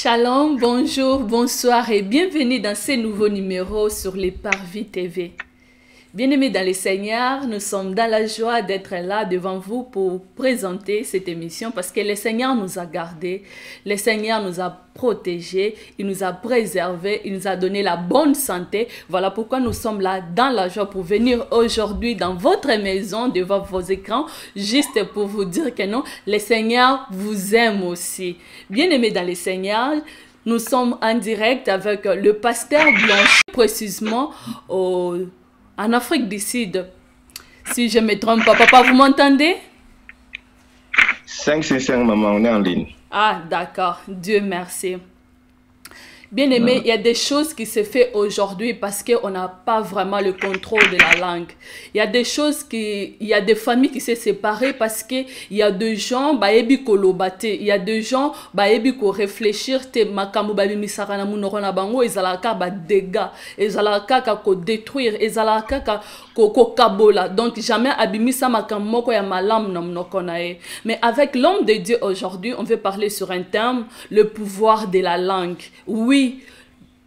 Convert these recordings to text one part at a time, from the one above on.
Shalom, bonjour, bonsoir et bienvenue dans ce nouveau numéro sur les Parvis TV. Bien-aimés dans les Seigneurs, nous sommes dans la joie d'être là devant vous pour présenter cette émission parce que le Seigneur nous a gardés, le Seigneur nous a protégés, il nous a préservés, il nous a donné la bonne santé. Voilà pourquoi nous sommes là dans la joie pour venir aujourd'hui dans votre maison, devant vos écrans, juste pour vous dire que non, le Seigneur vous aime aussi. Bien-aimés dans les Seigneurs, nous sommes en direct avec le pasteur Blanche, précisément en Afrique du Sud. Si je ne me trompe pas, papa, vous m'entendez? 565, maman, on est en ligne. Ah, d'accord. Dieu merci. Bien aimé, il y a des choses qui se font aujourd'hui parce qu'on n'a pas vraiment le contrôle de la langue. Il y a des choses il y a des familles qui se séparent parce qu'il y a des gens, il y a des gens, qui réfléchir, te makamu misara na munokona bango, ezalaka dégâts, ezalaka ko détruire, ezalaka ko kabola. Donc jamais abimisa makamu moko ya malam na munokona e. Mais avec l'homme de Dieu aujourd'hui, on veut parler sur un terme, le pouvoir de la langue. Oui,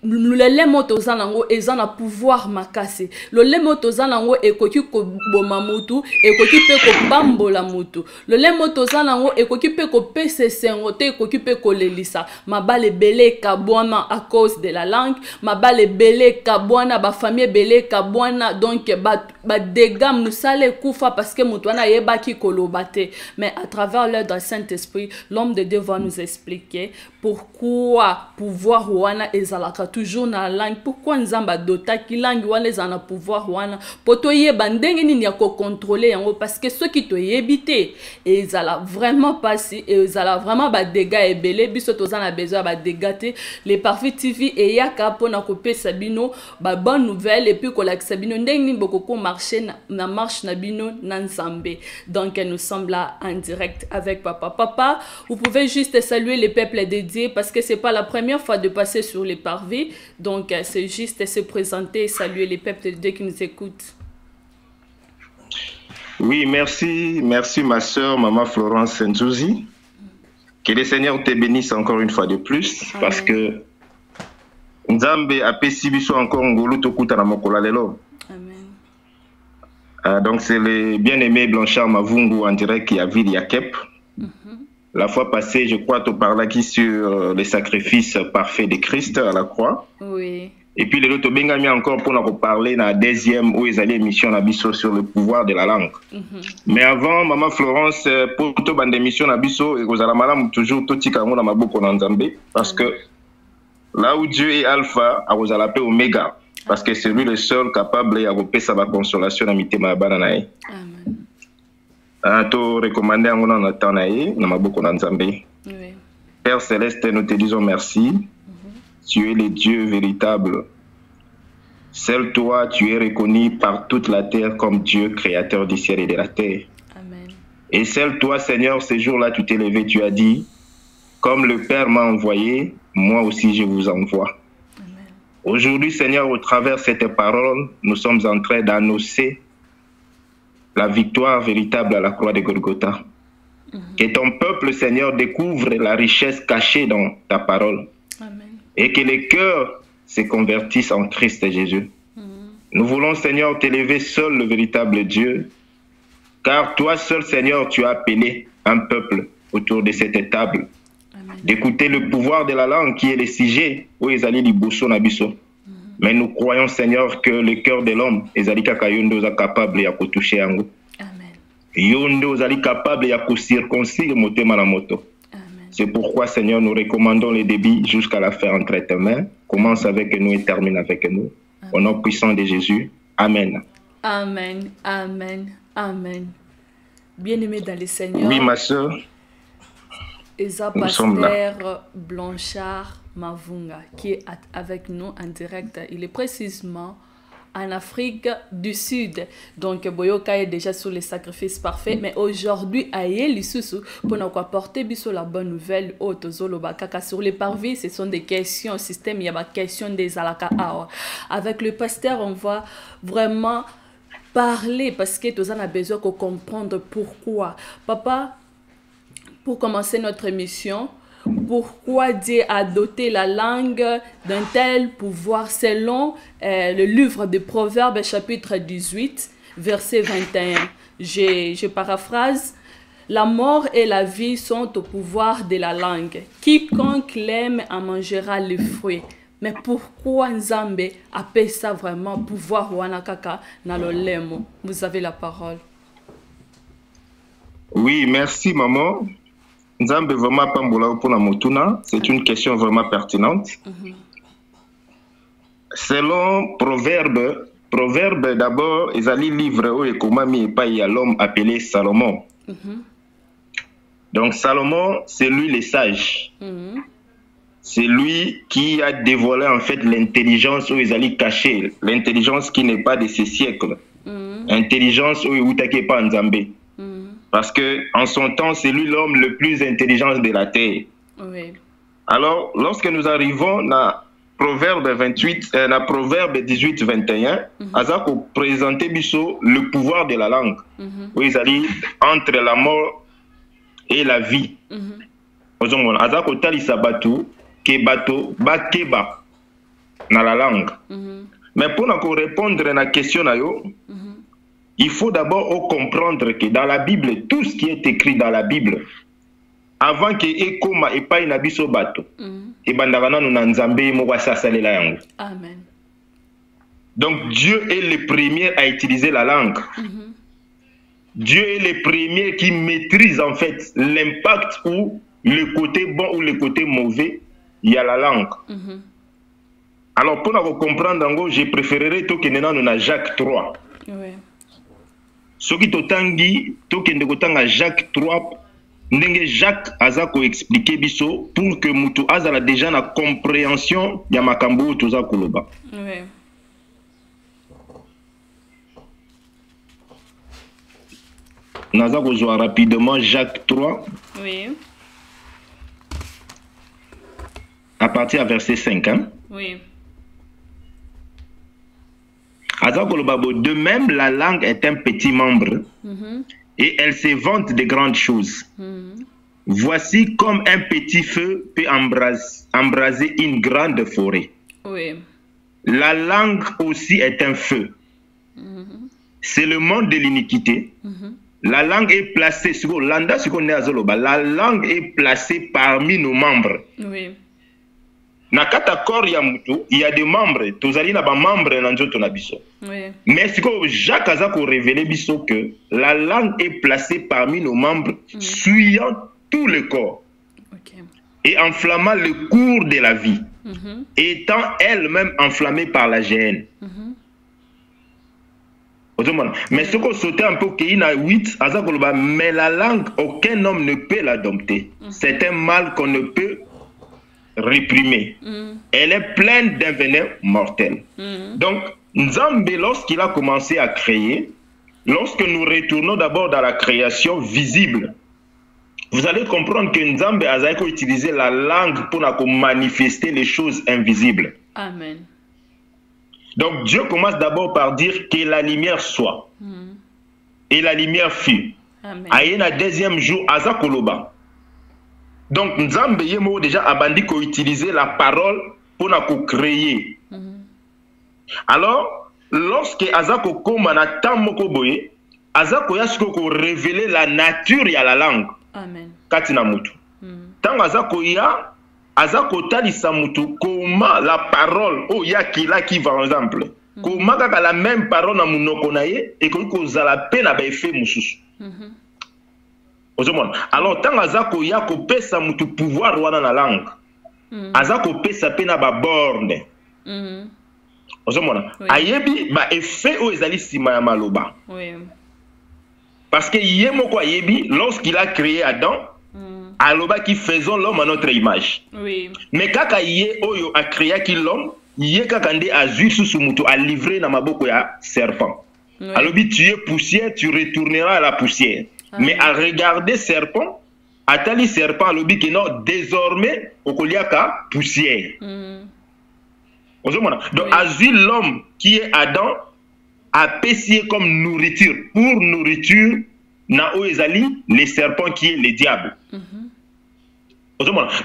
le lemo tozanango ezana pouvoir makasi. Le lemo tozanango ekoki ko boma mutu, ekoki pe ko bambola mutu. Le lemo tozanango ekoki pe ko pese sengote, ekoki pe ko lelisa. Mabale belé kabwana à cause de la langue, mabale belé kabwana ba famille belé kabwana, donc ba dégâts nous sale kufa parce que mutwana yebaki kolobate. Mais à travers l'œuvre du Saint-Esprit, l'homme de Dieu va nous expliquer pourquoi pouvoir wana ezalaka toujours na langue, pourquoi nzamba dota ki langue wana ezana pouvoir wana poto yeba ndenge nini ya ko contrôler yango, parce que ceux qui to yebité ezala vraiment passer ezala vraiment ba dégâts ebele biso tozana besoin ba dégâts. Les Parvis TV et yaka pona ko pesa bino ba bonne nouvelle et puis ko la sabino ndenge nini boko ko marcher na marche na bino na nzambe. Donc nous sommes là en direct avec papa, vous pouvez juste saluer les peuples dédiés parce que c'est pas la première fois de passer sur les Parvis. Donc, c'est juste se présenter et saluer les peuples de Dieu qui nous écoutent. Oui, merci ma soeur, maman Florence Nzouzi. Que le Seigneur te bénisse encore une fois de plus. Amen. Parce que Nzambe a pesibiso encore ngolu tokuta na mokola lelo. Amen. Donc, c'est le bien-aimé Blanchard Mavungu en direct qui a vu Yakep. La fois passée, je crois, tu parlais qui sur le sacrifice parfait de Christ à la croix. Oui. Et puis, les autres, mis encore pour nous parler dans la deuxième où ils allaient émission Nabiso sur le pouvoir de la langue. Mais avant, maman Florence, pour toute bande émission Nabiso, et vous allez toujours tout petit dans ma boucle en Zambie. Parce que là où Dieu est Alpha, vous allez appeler Oméga. Parce que c'est lui le seul capable de faire sa consolation à mité ma bananae. Amen. To recommander à mon atanaï, na maboko na Nzambe. Père Céleste, nous te disons merci. Tu es le Dieu véritable. Seul toi, tu es reconnu par toute la terre comme Dieu, créateur du ciel et de la terre. Amen. Et seul toi, Seigneur, ce jour-là, tu t'es levé, tu as dit, comme le Père m'a envoyé, moi aussi je vous envoie. Aujourd'hui, Seigneur, au travers de cette parole, nous sommes en train d'annoncer la victoire véritable à la croix de Golgotha. Que ton peuple, Seigneur, découvre la richesse cachée dans ta parole. Amen. Et que les cœurs se convertissent en Christ Jésus. Nous voulons, Seigneur, t'élever seul le véritable Dieu. Car toi seul, Seigneur, tu as appelé un peuple autour de cette table. D'écouter le pouvoir de la langue qui est le sujet où ils allaient du bosso nabiso. Mais nous croyons, Seigneur, que le cœur de l'homme est capable de toucher en nous. Yondo est capable de circoncire la moto. C'est pourquoi, Seigneur, nous recommandons le débit jusqu'à la fin entre tes mains. Commence avec nous et termine avec nous. Au nom puissant de Jésus. Amen. Amen. Amen. Amen. Bien-aimé dans le Seigneur. Oui, ma soeur. Esa Pasteur Blanchard Mavunga qui est avec nous en direct. Il est précisément en Afrique du Sud. Donc, Boyoka est déjà sur les sacrifices parfaits. Mais aujourd'hui, Aïe Lissousou, pour nous apporter la bonne nouvelle, sur les Parvis, ce sont des questions, système, il y a des questions des Alaka. Avec le pasteur, on va vraiment parler parce que tous on a besoin de comprendre pourquoi. Papa, pour commencer notre émission, pourquoi Dieu a doté la langue d'un tel pouvoir selon le livre de Proverbes chapitre 18, verset 21. Je paraphrase. La mort et la vie sont au pouvoir de la langue. Quiconque l'aime en mangera les fruits. Mais pourquoi Nzambe appelle ça vraiment pouvoir wanakaka na lolemo? Vous avez la parole. Oui, merci maman. Nzambe vraiment pambola pour la motuna. C'est une question vraiment pertinente. Selon Proverbe d'abord, ils allaient livre où et comment mi pas y a l'homme appelé Salomon. Donc Salomon, c'est lui le sage. C'est lui qui a dévoilé en fait l'intelligence où ils allaient cacher, l'intelligence qui n'est pas de ces siècles. Intelligence où il n'y a pas Nzambe. Parce que en son temps, c'est lui l'homme le plus intelligent de la terre. Oui. Alors, lorsque nous arrivons à Proverbe 28, Proverbe 18, 21, Azako présentait biso le pouvoir de la langue. Où ils allaient entre la mort et la vie. Azako talisa batu, ke bato, ba keba, na la langue. Mais pour nous répondre à la question, il faut d'abord comprendre que dans la Bible, tout ce qui est écrit dans la Bible, avant que ekoma et pas une abisso bato, et bandagana nous n'anzambe mo salela yango. Amen. Donc Dieu est le premier à utiliser la langue. Dieu est le premier qui maîtrise en fait l'impact ou le côté bon ou le côté mauvais, il y a la langue. Alors pour nous comprendre, je préférerais que nous avons Jacques 3. Oui. Ce qui totangi, tokende kotanga Jacques 3, ndenge Jacques azako expliquer biso pour que mutu azala déjà na compréhension ya makambo toza koloba. Oui. Naza kozwa rapidement Jacques 3. Oui. À partir du verset 5. Hein? Oui. De même, la langue est un petit membre et elle se vante de grandes choses. Voici comme un petit feu peut embraser une grande forêt. Oui. La langue aussi est un feu. C'est le monde de l'iniquité. La langue est placée, la langue est placée parmi nos membres. Oui. Nakata kor ya mutu, il y a des membres, tozali na ba membres na nzoto na biso. Oui. Mais si Jacques a révélé biso que la langue est placée parmi nos membres, suyant tout le corps et enflammant le cours de la vie, étant elle-même enflammée par la géhenne. Mais ce qu'on sautait un peu, qu'il y a 8, mais la langue, aucun homme ne peut la dompter. C'est un mal qu'on ne peut réprimée. Elle est pleine d'un venin mortel. Donc, Nzambe, lorsqu'il a commencé à créer, lorsque nous retournons d'abord dans la création visible, vous allez comprendre que Nzambe a utilisé la langue pour manifester les choses invisibles. Amen. Donc, Dieu commence d'abord par dire que la lumière soit. Et la lumière fut. Amen. Aïe, deuxième jour, Azakoloba. Donc, Nzambe yemo déjà abandi ko utiliser la parole pour nous créer. Alors, lorsque Azako koma na tamoko boye, Azako yasko ko révéler la nature ya la langue. Amen. Katina mutu. Tant Azako ya, Azako talisa mutu koma la parole oh ya kila qui par exemple. Koma kaka la même parole na munoko na ye et ko zala pe na ba effet mususu. Alors, tant azako ya ko pesa mutu pouvoir wana na langue, azako pesa pena ba borne. Ayebi ba effet o ezali sima ya maloba. Parce que yemo ko ayebi lorsqu'il a créé Adam, aloba qui faisons l'homme à notre image. Mais kaka ye oyo a créé qui l'homme, ye kaka nde azui susu mutu a livré na maboko ya serpent. Alobi tu es poussière, tu retourneras à la poussière. Mais à regarder serpent, Atali serpent lobi que non, désormais, au koliaka poussière. Donc, azul l'homme qui est Adam a payé comme nourriture. Pour nourriture, na oezali, les serpents qui est le diable.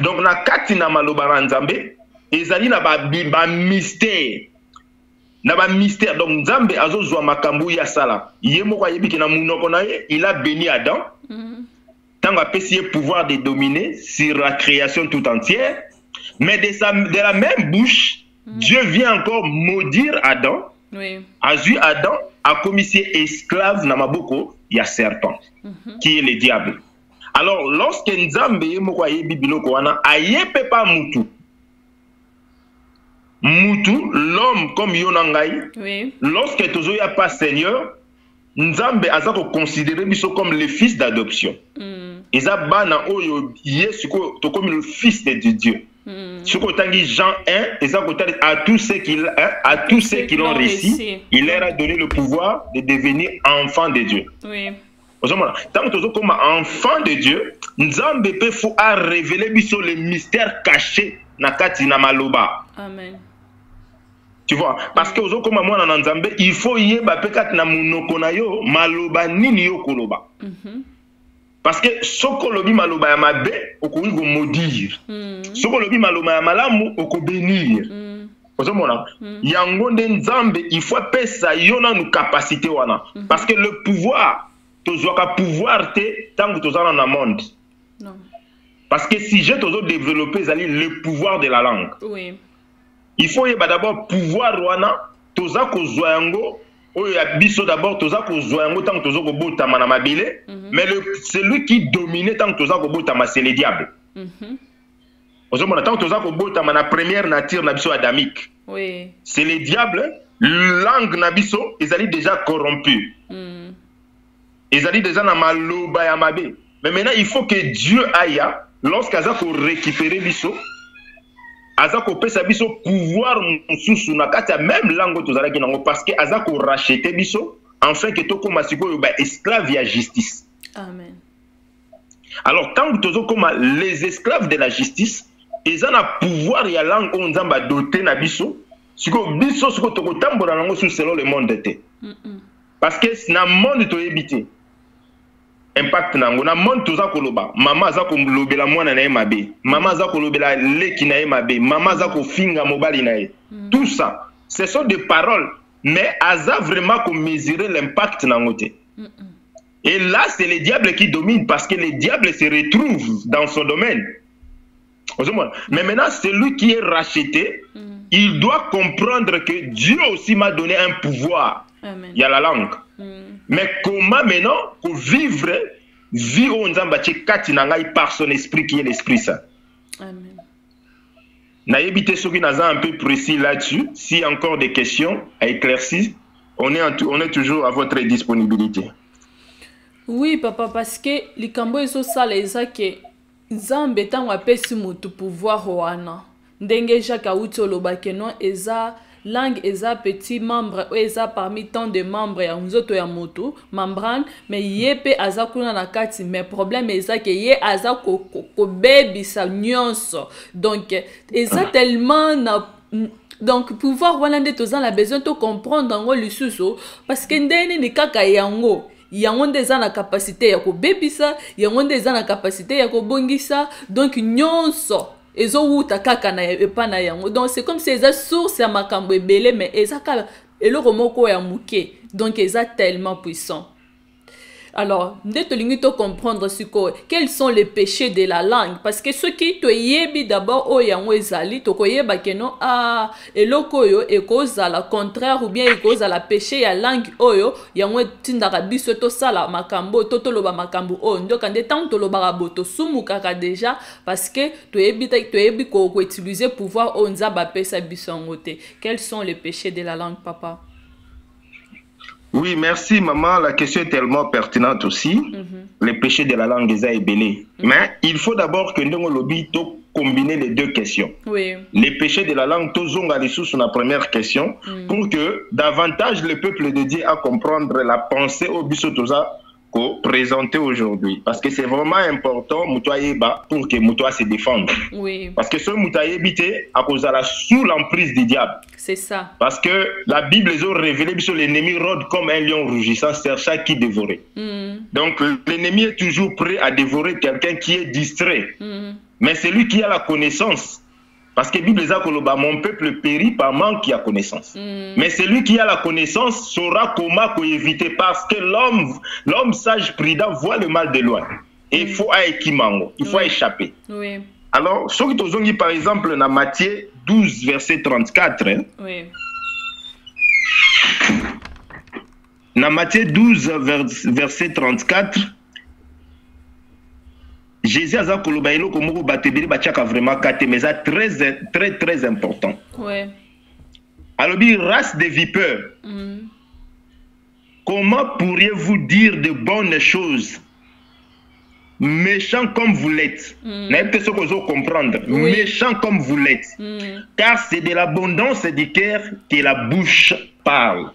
Donc na kati na maloba na Nzambe ezali na ba mystère. Na ba mystère. Donc Nzambe azozwa makambo ya sala. Ye moko ayebi ke na munoko na ye, il a béni Adam. Tant apesi pouvoir de dominer sur la création tout entière. Mais de la même bouche, Dieu vient encore maudire Adam. Oui. Azui Adam a commissionné esclave na maboko ya serpent, qui est le diable. Alors, lorsque Nzambe moko ayebi biloko wana, ayepe pa mutu. Mutu, l'homme comme Yonangai, Oui. lorsque tozo ya pas Seigneur, Nzambe azako considéré biso comme le fils d'adoption. Eza bana oyo yesuko to comme le fils de Dieu. Suko tangi Jean 1, ezako à tous ceux qui l'ont réussi, il leur a donné le pouvoir de devenir enfants de Dieu. Oui. Tant que tozo comme enfant de Dieu, Nzambe pe fou a révélé biso les mystères cachés na kati na maloba. Amen. Tu vois, parce que ozo comme moi na Nzambe, il faut yeba pe kati na munoko na yo maloba nini yo koloba. Parce que soko lobi maloba ya mabe okoki ko maudire. Soko lobi maloba ya malamu oko bénir. Ozomona yango nde Nzambe il faut pesa yona nous capacité wana parce que le pouvoir tozwaka pouvoir te tango tozana na monde. Non. Parce que si j'ai toujours développé le pouvoir de la langue. Oui. Il faut d'abord pouvoir wana toza kozwa yango oyo ya biso d'abord toza kozwa yango tango toza kobotama na mabele mais celui qui domine tango toza kobotama c'est le diable. Ozomona tango toza kobotama na première nature na biso adamique. Oui. C'est le diable, langue na biso ezali déjà corrompu. Ezali déjà na maloba ya mabe. Mais maintenant il faut que Dieu aille lorsqu'aza ko récupérer biso aza ko pesa biso pouvoir mususu na kati ya même langue tozalaki nango parce que aza ko racheter biso enfin que tokoma sikoyo ba esclave ya justice. Amen. Alors tant que tozokoma les esclaves de la justice eza na pouvoir ya langue on Nzamba doté na biso siko biso siko tokotambola nango sur selon le monde te. Parce que na monde toyebite impact nango na monde toza koloba mama aza kolobela mwana na ye mabe mama aza kolobela leki na ye mabe mama aza kofinga mobali na ye tout ça ce sont des paroles mais aza vraiment ko mesurer l'impact nango te. Et là c'est le diable qui domine parce que le diable se retrouve dans son domaine. Mais maintenant celui qui est racheté il doit comprendre que Dieu aussi m'a donné un pouvoir. Amen. Il y a la langue. Mais comment maintenant pour vivre vie au Nzamba kati na ngai par son esprit qui est l'Esprit Saint. Amen. Naïbité soki naza un peu précis là-dessus. S'il y a encore des questions à éclaircir, on est toujours à votre disponibilité. Oui papa parce que likambo ezo sala ezake Nzambe tango apesi mutu pouvoir wana. Ndenge Jacques auti olobaki non eza langue eza petit membre eza parmi tant de membres ya nzoto ya moto membrane mais yepe aza kuna na kati mais problème eza ke ye aza ko bebisa nyonso donc eza tellement na donc pouvoir wana nde toza na besoin to comprendre ngo lisusu parce que ndene ni kaka yango yango nde eza na capacité ya ko bebisa yango nde eza na capacité ya ko bongisa donc nyonso ezo wuta kaka na epa na yango donc c'est comme si eza source ya makambo ebele mais eza ka eloko moko ya muke donc eza tellement puissant. Alors nde tolingi to comprendre siko quels sont les péchés de la langue parce que ceux qui to yebi d'abord o yango ezali to koyeba ke non eloko oyo ekozala contraire ou bien ekozala péché ya langue oyo yango tindaka biso to sala makambo to loba makambo o ndoka nde tant to loba boto sumu kaka déjà parce que to yebi ko utiliser pouvoir o Nzamba pesa biso ngote. Quels sont les péchés de la langue papa? Oui, merci maman. La question est tellement pertinente aussi. Les péchés de la langue est belé. Mais il faut d'abord que nous lobby combiner les deux questions. Oui. Les péchés de la langue, tous ont les sous la première question pour que davantage le peuple de Dieu a comprendre la pensée au bisotosa présenter aujourd'hui. Parce que c'est vraiment important pour que Moutoua se défende. Oui. Parce que ce Moutoua habité à cause de la sous l'emprise du diable. C'est ça. Parce que la Bible les a révélé que l'ennemi rôde comme un lion rougissant, cherchant qui dévorer. Donc l'ennemi est toujours prêt à dévorer quelqu'un qui est distrait. mais celui qui a la connaissance. Parce que la Bible dit que mon peuple périt par manque de connaissance. Mais celui qui a la connaissance saura comment éviter. Parce que l'homme sage prudent voit le mal de loin. Et il faut échapper. Oui. Alors, ce que tu as dit par exemple dans Matthieu 12, verset 34. Hein, oui. Dans Matthieu 12, verset 34, Jésus a dit que le vraiment mais c'est très important. Ouais. Alors, race de vipères, comment pourriez-vous dire de bonnes choses, méchant comme vous l'êtes? N'est-ce ce que vous comprendre? Oui. Méchant comme vous l'êtes. Car c'est de l'abondance du cœur que la bouche parle.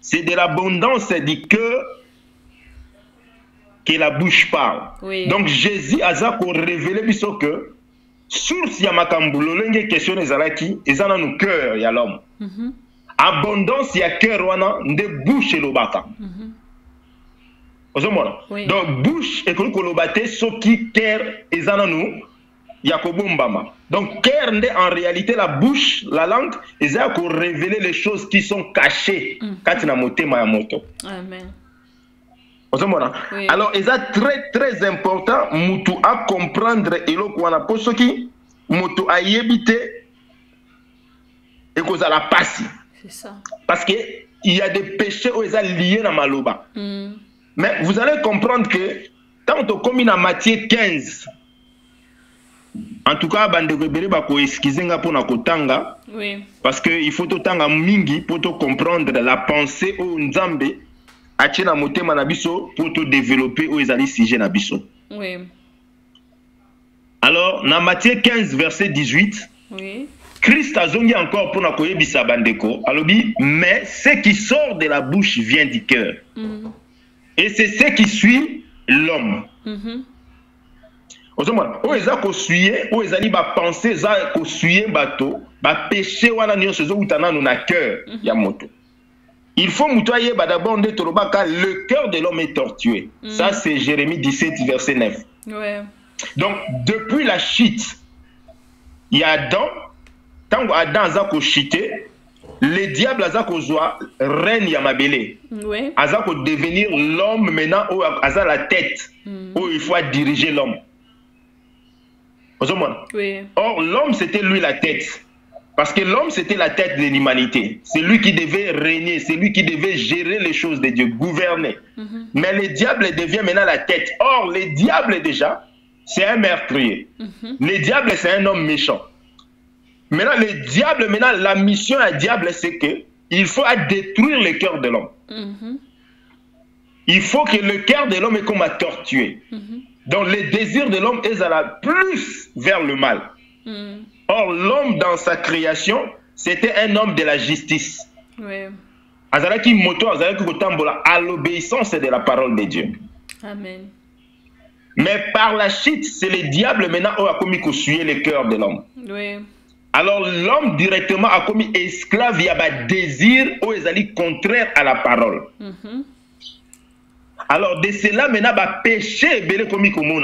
C'est de l'abondance du cœur que la bouche parle. Oui. Donc Jésus a révélé que source ya makambulo lenge question ezalaki ezana no cœur ya l'homme. Abondance ya cœur wana nde bouche lobaka. Oui. Donc bouche et kolobate soki cœur ezana no ya kobombama. Donc cœur nde en réalité la bouche, la langue eza ko révéler les choses qui sont cachées kati na motema ya moto. Amen. Oui. Alors, c'est très important mutu à comprendre eloko wana po soki mutu a yebite et cause à la passe. C'est ça. Parce que il y a des péchés où ils sont liés à maloba. Mais vous allez comprendre que quand on commis dans Matthieu 15, en tout cas, bande rebelle ba ko excuser nga pour na kotanga. Oui. Parce que il faut tanga mingi pour te comprendre la pensée au Nzambe. Achena motema na biso pour te développer au ezali sujet na biso. Oui. Alors, dans Matthieu 15, verset 18, oui. Christ a zongi encore pour na koyebisa bandeko. Alobi, mais ce qui sort de la bouche vient du cœur. Et c'est ce qui suit l'homme. Ozomona, o eza ko suyer, o ezali ba penser za ko suyer bato, ba péché wana nyonso zo utana na cœur ya moto. Il faut moutoyer d'abord le cœur de l'homme est tortué. Ça, c'est Jérémie 17, verset 9. Ouais. Donc, depuis la chute, il y a Adam. Tant qu'Adam a chité, le diable a règne Yamabélé. Ouais. A devenir l'homme maintenant où a la tête, où il faut diriger l'homme. Oui. Or, l'homme, c'était lui la tête. Parce que l'homme, c'était la tête de l'humanité. C'est lui qui devait régner, c'est lui qui devait gérer les choses de Dieu, gouverner. Mais le diable devient maintenant la tête. Or, le diable déjà, c'est un meurtrier. Le diable, c'est un homme méchant. Maintenant, le diable, la mission à diable, c'est que il faut détruire le cœur de l'homme. Il faut que le cœur de l'homme est comme à tortuer. Donc, le désir de l'homme est à la plus vers le mal. Or, l'homme dans sa création, c'était un homme de la justice. Oui. Azalaki moto, azalaki kotambola à l'obéissance de la parole de Dieu. Amen. Mais par la chute, c'est le diable maintenant qui a commis suyer le cœur de l'homme. Oui. Alors, l'homme directement a commis esclave, il y a un désir ou est contraire à la parole. Alors, de cela, maintenant, va péché, belé commis comme on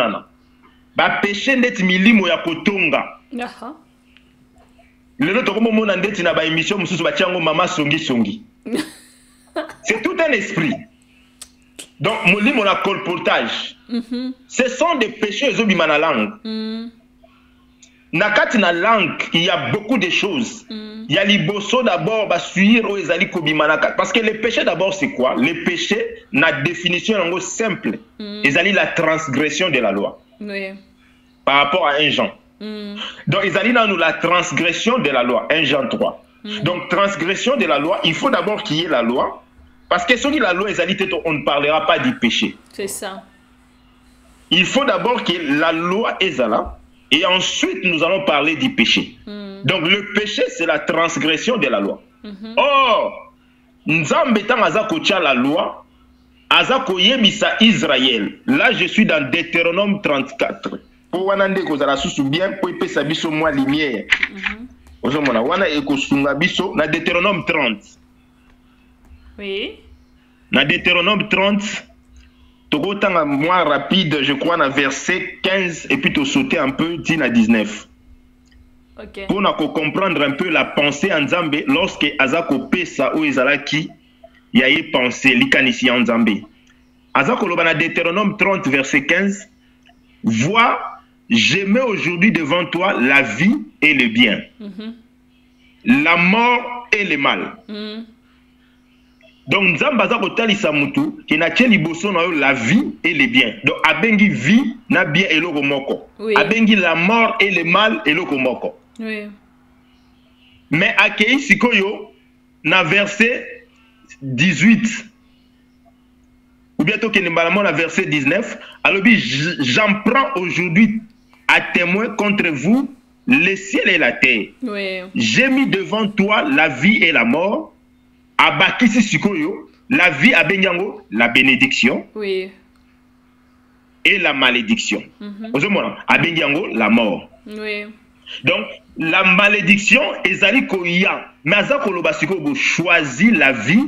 va péché net milimo ya kotonga. Le nôtre comme on a dit na ba émission mususu ba tiango mama songi songi. C'est tout un esprit. Donc molimo la colportage. Ce sont des péchés zobima na langue. Nakati na langue, il y a beaucoup de choses. Il y a liboso d'abord ba suir o ezali kobima nakati parce que le péché d'abord c'est quoi? Le péché na définition en simple. Ezali la transgression de la loi. Oui. Par rapport à 1 Jean. Donc, ils allaient dans la transgression de la loi, 1 Jean 3. Donc, transgression de la loi, il faut d'abord qu'il y ait la loi, parce que si la loi est allée, on ne parlera pas du péché. C'est ça. Il faut d'abord que la loi est là, et ensuite nous allons parler du péché. Donc, le péché, c'est la transgression de la loi. Or, Nzambe tang azako tia la loi, azako yebisa Israël. Là, je suis dans Deutéronome 34. Pour wanande kozala susu bien pour epesa biso moi lumière. Ozomona wana ekosunga biso na Deutéronome 30. Oui. Na Deutéronome 30 Togotanga moins rapide, je crois, dans verset 15 et puis tu sauter un peu, à 19. Okay. Pour comprendre un peu la pensée en Nzambe, lorsque Azako Pesa ou Ezalaki, il y a eu pensée, l'ikanisi en Nzambe. Azako Lobana Deutéronome 30, verset 15, vois, je mets aujourd'hui devant toi la vie et le bien, la mort et le mal. Donc, Nzambe Azako Talisa Mutu, qui n'a qu'à liboso la vie et le bien. Donc, abengi vie, na bien et le moko. Abengi la mort et le mal et le moko. Oui. Mais Akei Sikoyo, na verset 18, ou bientôt que nous parlons na verset 19, alors j'en prends aujourd'hui à témoin contre vous le ciel et la terre. Oui. J'ai mis devant toi la vie et la mort. Abakisi Sikoyo, la vie à Benyango, la bénédiction. Oui. Et la malédiction. À Benyango, la mort. Oui. Donc, la malédiction, ezali koya. Mais azako lobasiko choisit la vie.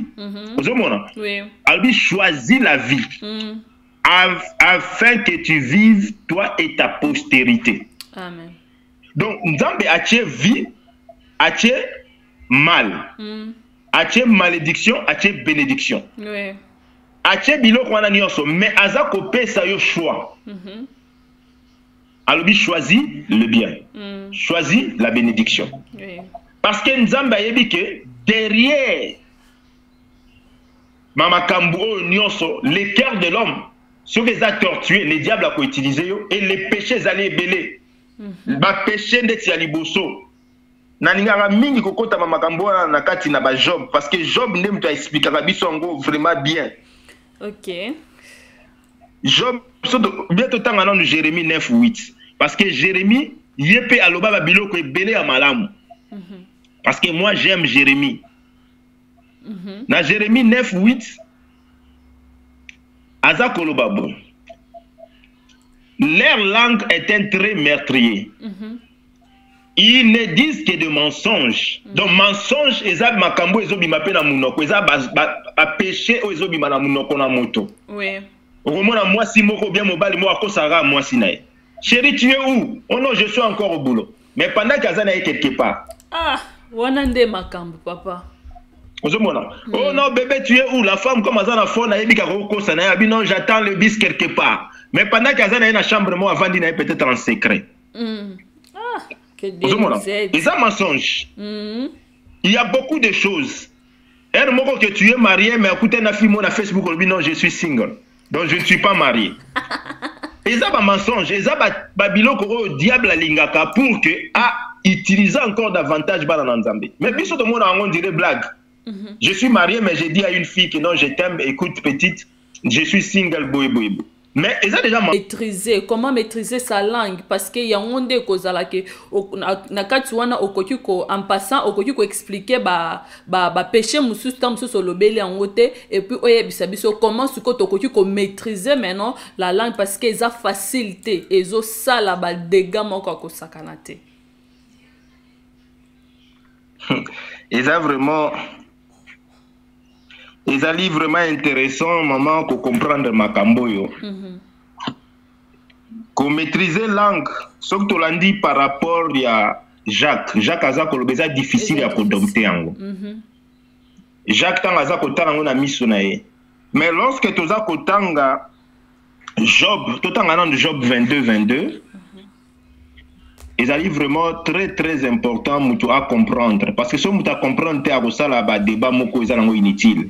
Oui. Albi choisit la vie. Afin que tu vives, toi et ta postérité. Amen. Donc, Nzambe atie vie, atie mal. Atie malédiction, atie bénédiction. Oui. Atie biloko wana nyonso, mais azako pesa yo choix. Alors, choisit le bien. Choisit la bénédiction. Oui. Parce que Nzambe yebi que derrière Mamakambu nyonso, le cœur de l'homme, ce que ça tortué, le diable a utilisé et les péchés allaient belé. Ba péché ndeti ya liboso. Na ningaka mingi kokota Mamakambu na kati na ba Job parce que Job ndem tu expliquer biso ngo vraiment bien. OK. Job bientôt tanga dans Jérémie 9:8 parce que Jérémie yepe aloba ba biloko ebele ya malamu. Parce que moi j'aime Jérémie. Dans Jérémie 9:8, Azakoloba bon. Leur langue est un trait meurtrier. Ils ne disent que de mensonges. Donc mensonge ezab makambo ezobima pe na munoko ezab ba péché o ezobima na munoko na moto. Oui. Omona moi si moko bien mobali mo akosara moi sinae. Chérie, tu es où? Oh non, je suis encore au boulot. Mais pendant qu'Azana est quelque part. Ah, wanande makambo papa. Oh non, bébé, tu es où? La femme, comme Azana Fona, non, j'attends le bis quelque part. Mais pendant qu'Azana est dans la chambre, moi, avant d'y aller peut-être en secret. Ah, que des et ça mensonge. Il y a beaucoup de choses. Elle m'a dit que tu es marié, mais écoutez, na fille, moi, na Facebook, non, je suis single. Donc, je ne suis pas marié. Et ça, un mensonge. Et ça, Babylon, le diable a lingaka pour que, utiliser encore davantage dans Nzambe. Mais puis, tout le monde, on dirait blague. Je suis marié, mais j'ai dit à une fille que non, je t'aime, écoute, petite, je suis single, boy. Mais ils ont déjà maîtriser, comment maîtriser sa langue parce que y a un monde kozala ke na kati wana okoki ko en passant okoki ko expliquer ba péché mususu tam mususu lobeli en côté et puis oyebisa biso comment ce que okoki ko maîtriser maintenant la langue parce que ils a facilité ezo sala ba dégâts moko ko sakana te. Ils ont vraiment ils allaient vraiment intéressant maman pour comprendre makambo yo. Qu'on maîtriser langue, ce que tu l'as dit par rapport à Jacques Azako le beza difficile à codomter ango. Jacques tanga Azako tanga na misonae. Mais lorsque tu as kotanga Job, tout en allant de Job 22. Ils arrivent vraiment très important à comprendre. Parce que si on a comprendre, c'est débat inutile.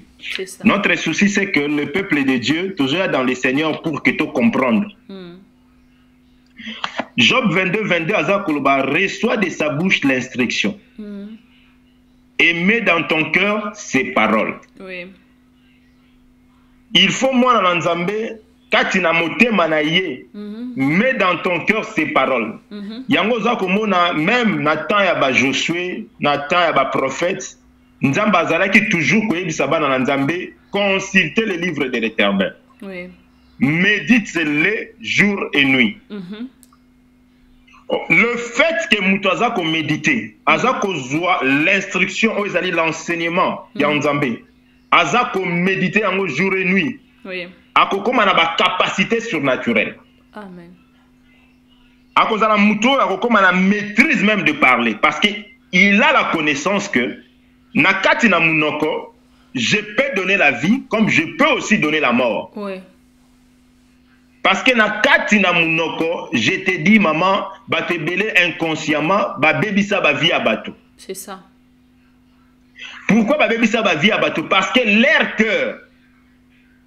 Notre souci, c'est que le peuple de Dieu, toujours dans le Seigneur pour que tu comprennes. Job 22, Azakoloba reçoit de sa bouche l'instruction. Et met dans ton cœur ses paroles. Oui. Il faut, moi, dans Nzambe, Katina motema na ye, mets dans ton cœur ces paroles. Yango za komona même na temps ya ba Josué, na temps ya ba prophète, Nzamba azalaki toujours koyebisa bana na Nzambe, consultez le livre de l'Éternel. Oui. Médite-le jour et nuit. Le fait que muto ko méditer, azako zoa l'instruction ou l'enseignement ya Nzambe, azako méditer en jour et nuit. Oui. akokoma na ba capacité surnaturelle. Amen. Akozala muto akokoma na maîtrise même de parler parce que il a la connaissance que na kati na munoko je peux donner la vie comme je peux aussi donner la mort. Oui. Parce que na kati na munoko, je te dis maman, ba te belé inconsciemment, ba bebisa ba vie à bateau. C'est ça. Pourquoi ba bebisa ba vie à bateau? Parce que leur cœur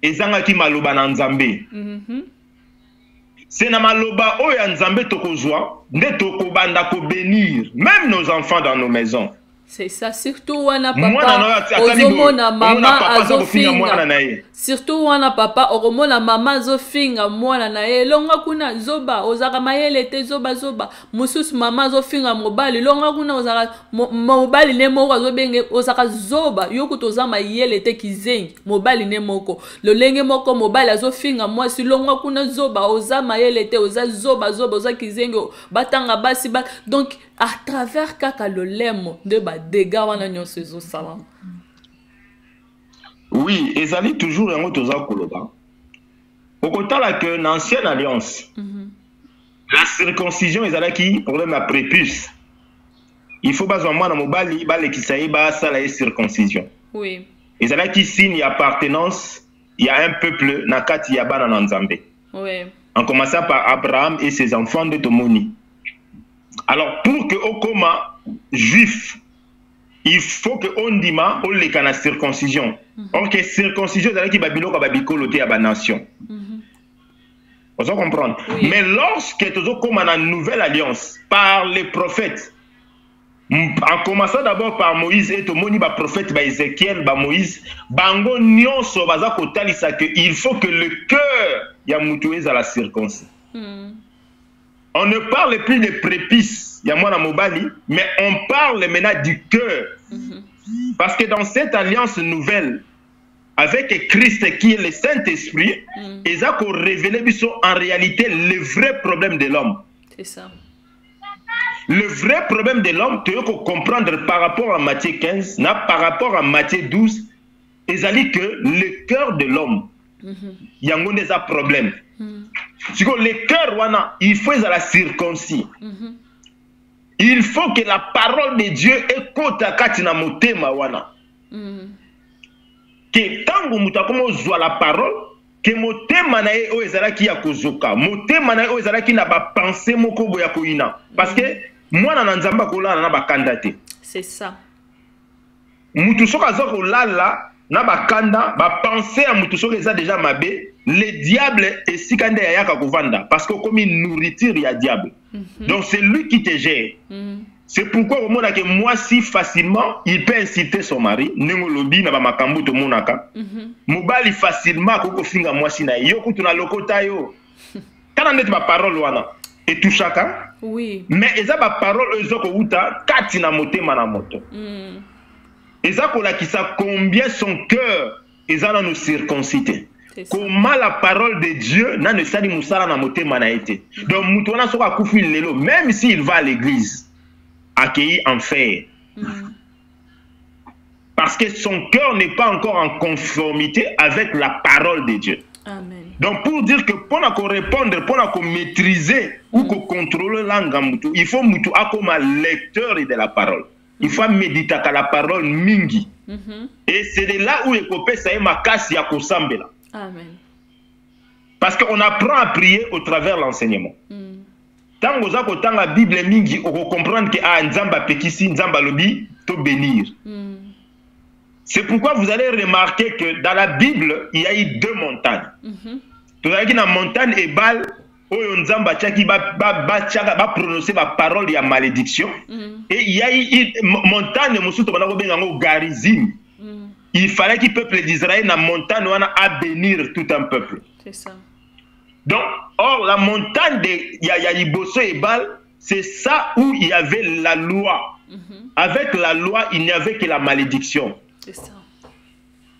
ezanga ki maloba na Nzambe. C'est na maloba oya Nzambe tokozwa, nde tokobanda ko bénir même nos enfants dans nos maisons. C'est ça, surtout wana papa ozomona mama azofinga, surtout wana papa oromona mama azofinga mwana na ye longa kuna zoba ozaka mayele te zoba mususu mama azofinga mobali longa kuna ozaka mobali ne moko azobenge ozaka zoba yoku toza mayele te kizengi mobali ne moko lolenge moko mobali azofinga mwasi longa kuna zoba oza mayele te oza zoba oza kizengi batanga basi ba donc à travers kaka lolemo de ba dégâts wana nyonso ezo salam. Oui, ezali toujours yango toza koloba. Okotala que l'ancienne alliance, la circoncision ezalaki problème à prépuce. Il faut bazwa mwana mobali balekisa ye basala ye circoncision. Oui. Ezalaki signe d'appartenance, il y a un peuple na kati ya bana na Nzambe. Oui. En commençant par Abraham et ses enfants de Tomoni. Alors, pour que Okoma juif, il faut que on dima on les la circoncision. Or que circoncision c'est qui babilo ka babikolo te ya nation. Vous comprendre. Oui. Mais lorsque tu comme une nouvelle alliance par les prophètes, en commençant d'abord par Moïse et Tomoni ba prophète ba Ézéchiel ba Moïse, bango nyonso baza kotalisa que il faut que le cœur ya mutueza la circoncis. On ne parle plus de prépices, Yamwana Mobali, mais on parle maintenant du cœur. Parce que dans cette alliance nouvelle, avec Christ qui est le Saint-Esprit, ils ont révélé en réalité le vrai problème de l'homme. C'est ça. Le vrai problème de l'homme, tu peux comprendre par rapport à Matthieu 15, par rapport à Matthieu 12, ils ont dit que le cœur de l'homme, il y a un problème. Le cœur, il faut la circoncis. Il faut que la parole de Dieu écoute à katina motema wana. Que tant que mutakomo zwa la parole, que motema na e o ezala ki ya kozoka, motema na e o ezala ki na ba pensée moko boya koina. Parce que moi na nzamba kolala na ba kandate. C'est ça. Mutu soka zoko lala na ba kanda ba pensée à mutu soka eza déjà mabé. Le diable est si kande ya yaka kovanda parce que comme une nourriture il y a diable. Donc c'est lui qui te gère. C'est pourquoi au monde que moi si facilement il peut inciter son mari nengo lobi na ba makambu to monaka. Mobali facilement ko finga moi si na yo kutu na lokota yo. Kana net ba parole wana et tout chacun. Oui. Mais eza ba parole ezoko uta kati na motema na moto. Eza ko la qui sa combien son cœur eza na circoncité. Comment la parole de Dieu n'a ne sali musala na motema na été. Donc mutona soka kufi lelo même s'il va à l'église accueilli en fer. Parce que son cœur n'est pas encore en conformité avec la parole de Dieu. Amen. Donc pour dire que pour répondre, pour maîtriser ou contrôler la langue, il faut mutu comme un lecteur de la parole. Il faut méditer à la parole mingi. Et c'est de là où il faut faire ma casse ya kosambela. Amen. Parce qu'on apprend à prier au travers l'enseignement. Tant que vous avez la Bible mingi, on va comprendre que Nzamba pekisi, Nzamba lobi, to bénir. C'est pourquoi vous allez remarquer que dans la Bible, il y a eu deux montagnes. Tu as la montagne Ebal, où Nzamba tchaki va prononcer la parole de malédiction. Et il y a eu une montagne, Garizim. Il fallait que le peuple d'Israël, la montagne, à bénir tout un peuple. C'est ça. Donc, or, la montagne de Yayiboso et Bal, c'est ça où il y avait la loi. Avec la loi, il n'y avait que la malédiction. C'est ça.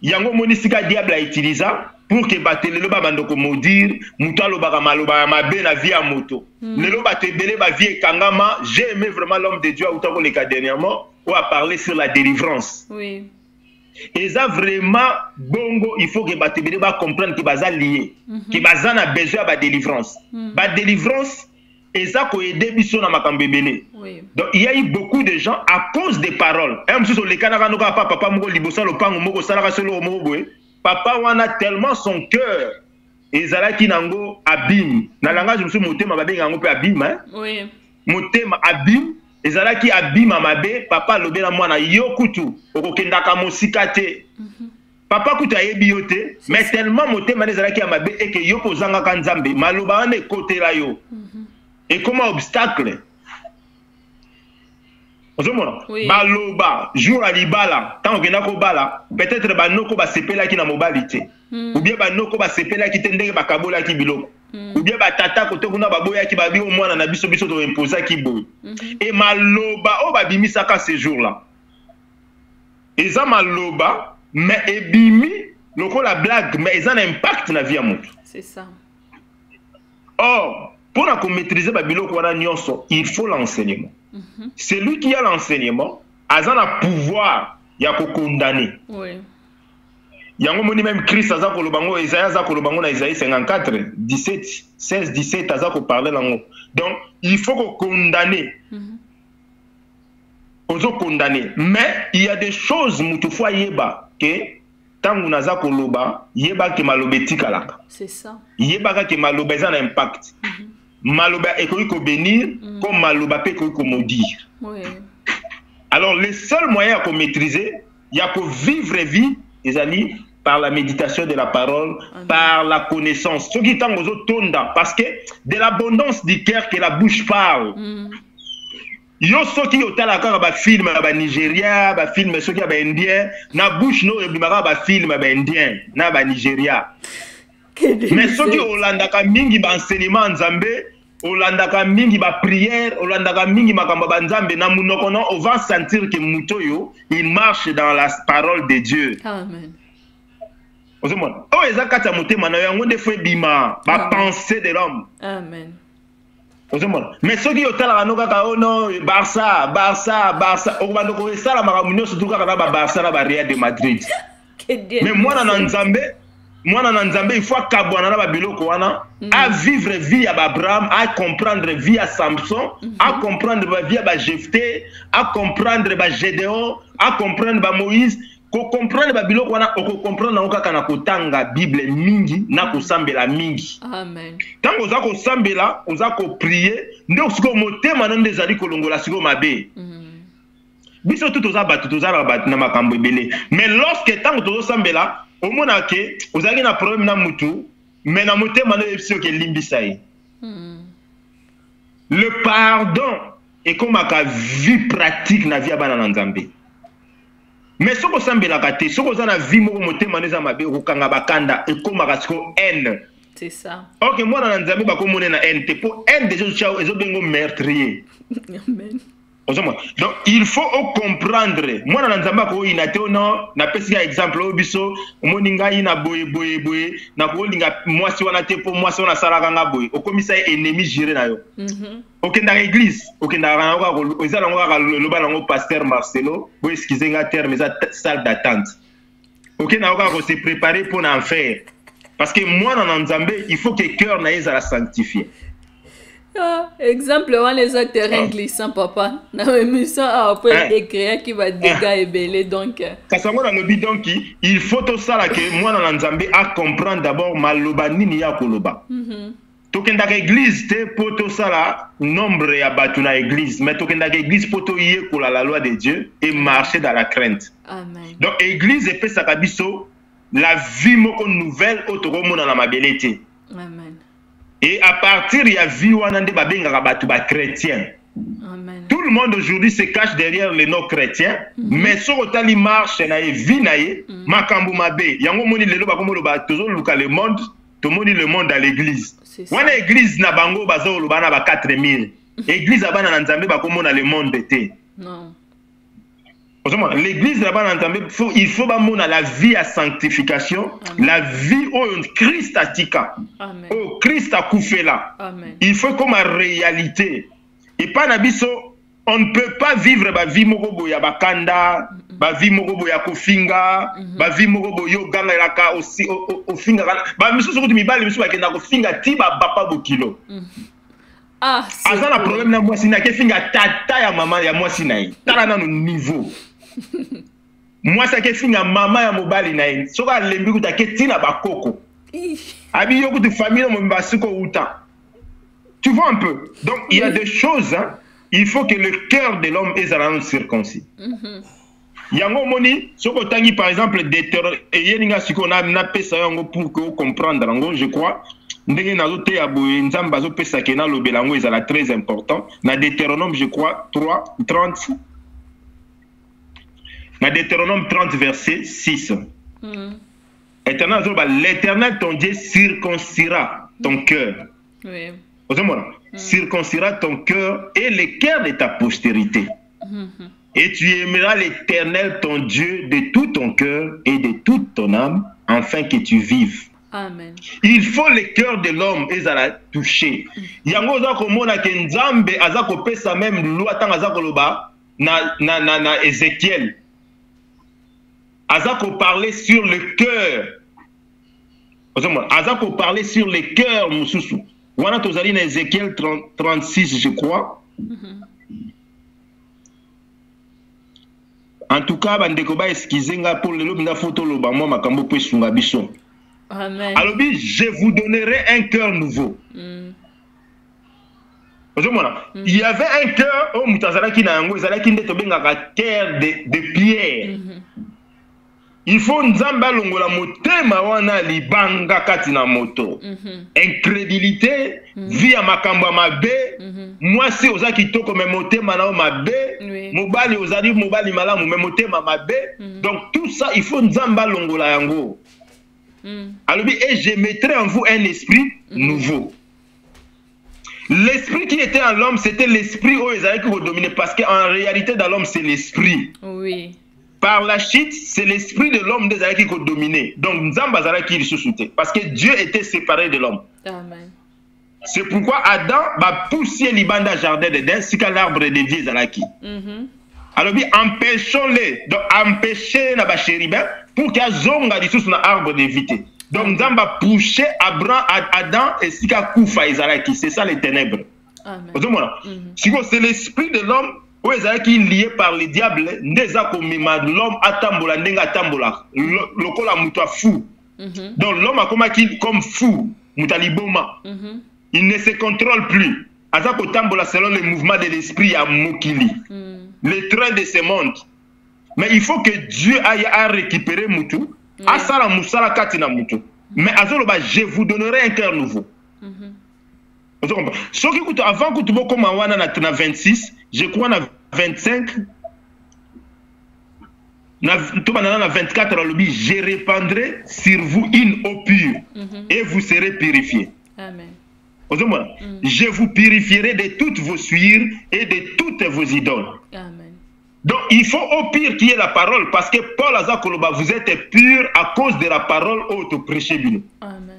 Yango monisika diable a utilisé pour que batelelo ba bandoko maudire, mutalo ba maloba mabe na vie à moto. Lelo batebele ba vie kangama, j'ai aimé vraiment l'homme de Dieu autant que le cas dernièrement, où a parlé sur la délivrance. Oui. Et ça vraiment bongo, il faut que Batebele va comprendre que baza lié, que baza na besoin de délivrance. Ba délivrance et ça ko aider biso na makambebele. Donc il y a eu beaucoup de gens à cause des paroles. Même si le Canada no papa moko libosa lo pango moko sala solo mo boy. Papa wana tellement son cœur ezalaki nango abim. Na langage musu motema babenga yango pe abim hein. Oui. Motema abim. Ezalaki abima mabe papa lobela mwana yokutu okokendaka mosika te papa kutu ayebi yo te mais tellement motema ezalaki ya mabe eke yo kozangaka nzambe maloba wana ekotela yo et comme obstacle ozomona baloba jour à libala tant okenda kobala peut-être banoko basepelaki na mobali te ou bien banoko basepelaki te ndenge bakabolaki biloko ou bien batata kote kuna baboyaki babi au mwana na biso biso to imposaki boy et maloba o babimisaka ce jour là eza maloba mais ebimi lokola blague mais eza un impact na vie ya moto. C'est ça. Or pour na ko maîtriser babiloko wana nyonso il faut l'enseignement. Celui qui a l'enseignement a un pouvoir ya ko condamner. Oui. Yango moni même Christ aza ko lobango Isaïe aza ko lobango na Isaïe 54 17 16 17 aza ko parler lango. Donc il faut ko condamner. Ozo condamner mais il y a des choses mutu fois yeba que tangu naza ko loba yeba ke malobeti kalaka. C'est ça. Yeba ke maloba za na impact. Maloba ekoki ko bénir comme maloba pe ekoki ko maudire. Oui. Alors le seul moyen à maîtriser il y a pour vivre vie les amis, par la méditation de la parole, par la connaissance. Ce qui est en tonda, parce que de l'abondance du cœur que la bouche parle. Yo so qui ota la ba film ba Nigeria, ba film so qui ba indien, na bouche no e bimaka ba film ba indien, na ba Nigeria. Mais so qui Hollanda ka mingi ba enseignement nzambe, Hollanda ka mingi ba prière, Hollanda ka mingi makamba ba nzambe na munoko no, on va sentir que mutoyo il marche dans la parole de Dieu. Amen. Ozomona. Oh ezakata motema na yango nde fwe bima ba pensée de l'homme. Amen. Ozomona. Mais ceux qui otala banoka ka ono Barça, o bando ko sala makamunyo surtout ka na ba Barça na ba Real de Madrid. Mais moi na Nzambe, il faut kabwana na ba biloko wana, à vivre vie à Abraham, à comprendre vie à Samson, à comprendre vie à Jephthé, à comprendre ba Gédéon, à comprendre ba Moïse. Ko comprendre ba biloko wana oko comprendre na kaka na kotanga Bible mingi na kosambela mingi. Amen. Tango za kosambela, oza ko prier, ndo siko motema na ndezali kolongola siko mabe. Biso tout oza batu na makambo ebele. Mais lorsque tango tozo sambela, omona ke ozali na problème na mutu, mais na motema na epsio ke limbisa ye. Le pardon est comme ma vie pratique na vie abana na Nzambe. Mais ce que ça me l'a ce que ça na vie mo motema neza mabe okanga bakanda et comme rasiko haine. C'est ça. OK moi na Nzambe ba ko mona na haine te pour haine des gens chao ezo bengo meurtrier. Amen. Donc il faut comprendre moi na Nzambe ko ina te non na pesi exemple o biso moninga ina boye na ko linga mwasi wana te pour mwasi wana salaka nga boye okomisa ennemi géré na yo. Okenda église okenda na ko ezala ngo loba na ngo pasteur Marcelo bo excusez nga terme ça salle d'attente. Okenda ko se préparer pour l'enfer parce que moi na Nzambe il faut que cœur na ezala sanctifié. Exemple, on les a terrain glissant, papa. Na émission après écrire qui va dégâts et belé donc. Kasango na lobi donc il faut tout ça là que moi na Nzambe à comprendre d'abord maloba nini ya koloba. Tokenda église te pour tout ça là nombre ya batu na église mais tokenda église pour to yé ko la loi de Dieu et marcher dans la crainte. Amen. Donc église et pesa kabiso la vie moko nouvelle otokomona na mabelete. Amen. Et à partir de la vie, on a des chrétiens. Tout le monde aujourd'hui se cache derrière les non-chrétiens, mais ce qui marche, c'est la vie, makambu mabe. Yango moni lelo ba komo ba tozo luka le monde, to moni le monde à l'église. Wana église na bango bazo lo bana ba 4000. Église abana na Nzambe ba komo na le monde té. Non. L'église là-bas, il faut la vie à sanctification, la vie au Christ a tika, au Christ a coupé là. Il faut comme en réalité. Et pas nabiso, on ne peut pas vivre la vie moko boya bakanda, ba vie moko boya ko finga ba vie moko boyo ganga elaka aussi o finga ba misusu ko mibali misusu ba kenda ko finga ti ba papa bo kilo ah aza na problème na mwasi na ke finga tata ya mama ya mwasi na ye tala na no niveau mwasi ke finga mama ya mobali na ye soka alembi kuta ke tina bakoko abi yo kutu famille mo mbasuko uta. Tu vois un peu. Donc il y a des choses hein, il faut que le cœur de l'homme est à circoncis. Yango moni soko tangi par exemple des terreurs et yeninga siko na pesa yango pour que comprendre yango je crois ndenge nazo te ya boye nzamba zo pesa ke na lobelango ezala très important na Deutéronome je crois 3:30 na Deutéronome 30 verset 6. L'Éternel ton Dieu circoncira ton cœur. Oui. Circoncira ton cœur et le cœur de ta postérité. Et tu aimeras l'Éternel ton Dieu de tout ton cœur et de toute ton âme, afin que tu vives. Amen. Il faut le cœur de l'homme et à la toucher. Yango za komona ke Nzambe aza kopesa même loi tant aza koloba na Ézéchiel. Aza ko parler sur le cœur. Aza ko parler sur le cœur mususu. Wana tozali na Ézéchiel 36 je crois. En tout cas bandeko ba excusenga pour le lobinga photo loba mo makambo pe sunga biso. Amen. Alors je vous donnerai un cœur nouveau. Il y avait un cœur au mutazalaki na yango ezalaki nde tobengaka cœur de pierre. Il faut nzamba longola motema wana libanga kati na moto. Incrédulité, via makambo mabe, moi si oza kitoko me motema na mabe, mobali ozali mobali malamu me motema mabe. Donc tout ça il faut nzamba longola yango. Alors et je mettrai en vous un esprit nouveau. L'esprit qui était en l'homme, c'était l'esprit où ils avaient dominé parce qu'en réalité dans l'homme c'est l'esprit. Oui. Par la chute, c'est l'esprit de l'homme des qui a dominé. Donc, Nzamba qui il sous-souté. Parce que Dieu était séparé de l'homme. Amen. C'est pourquoi Adam va pousser l'Ibanda jardin d'Éden, si l'arbre de vie Zalaki. Alors, empêchons-les. Donc, empêchez les chérubins pour qu'il y ait zonga di sous l'arbre de vie. Donc, Nzamba pousser Adam et si Koufa Zalaki. C'est ça les ténèbres. Amen. C'est l'esprit de l'homme. Qui est lié par le diable, l'homme atambola, nenga atambola, lokola muta fou. Donc l'homme a comme fou, mutaliboma. Il ne se contrôle plus. Azako tambola selon le mouvement de l'esprit à Mokili, le train de ce monde. Mais il faut que Dieu aille à récupérer Moutou, à Sala Moussala Katina Moutou. Mais Azoloba, je vous donnerai un cœur nouveau. Ce qui coûte avant que tu vois comme on a 26, je crois na 25, na 24, je répandrai sur vous une eau pure et vous serez purifiés. Amen. Je vous purifierai de toutes vos souillures et de toutes vos idoles. Amen. Donc il faut au pire qui est la parole parce que Paul Azakoloba, vous êtes pur à cause de la parole auto-prêchée. Amen.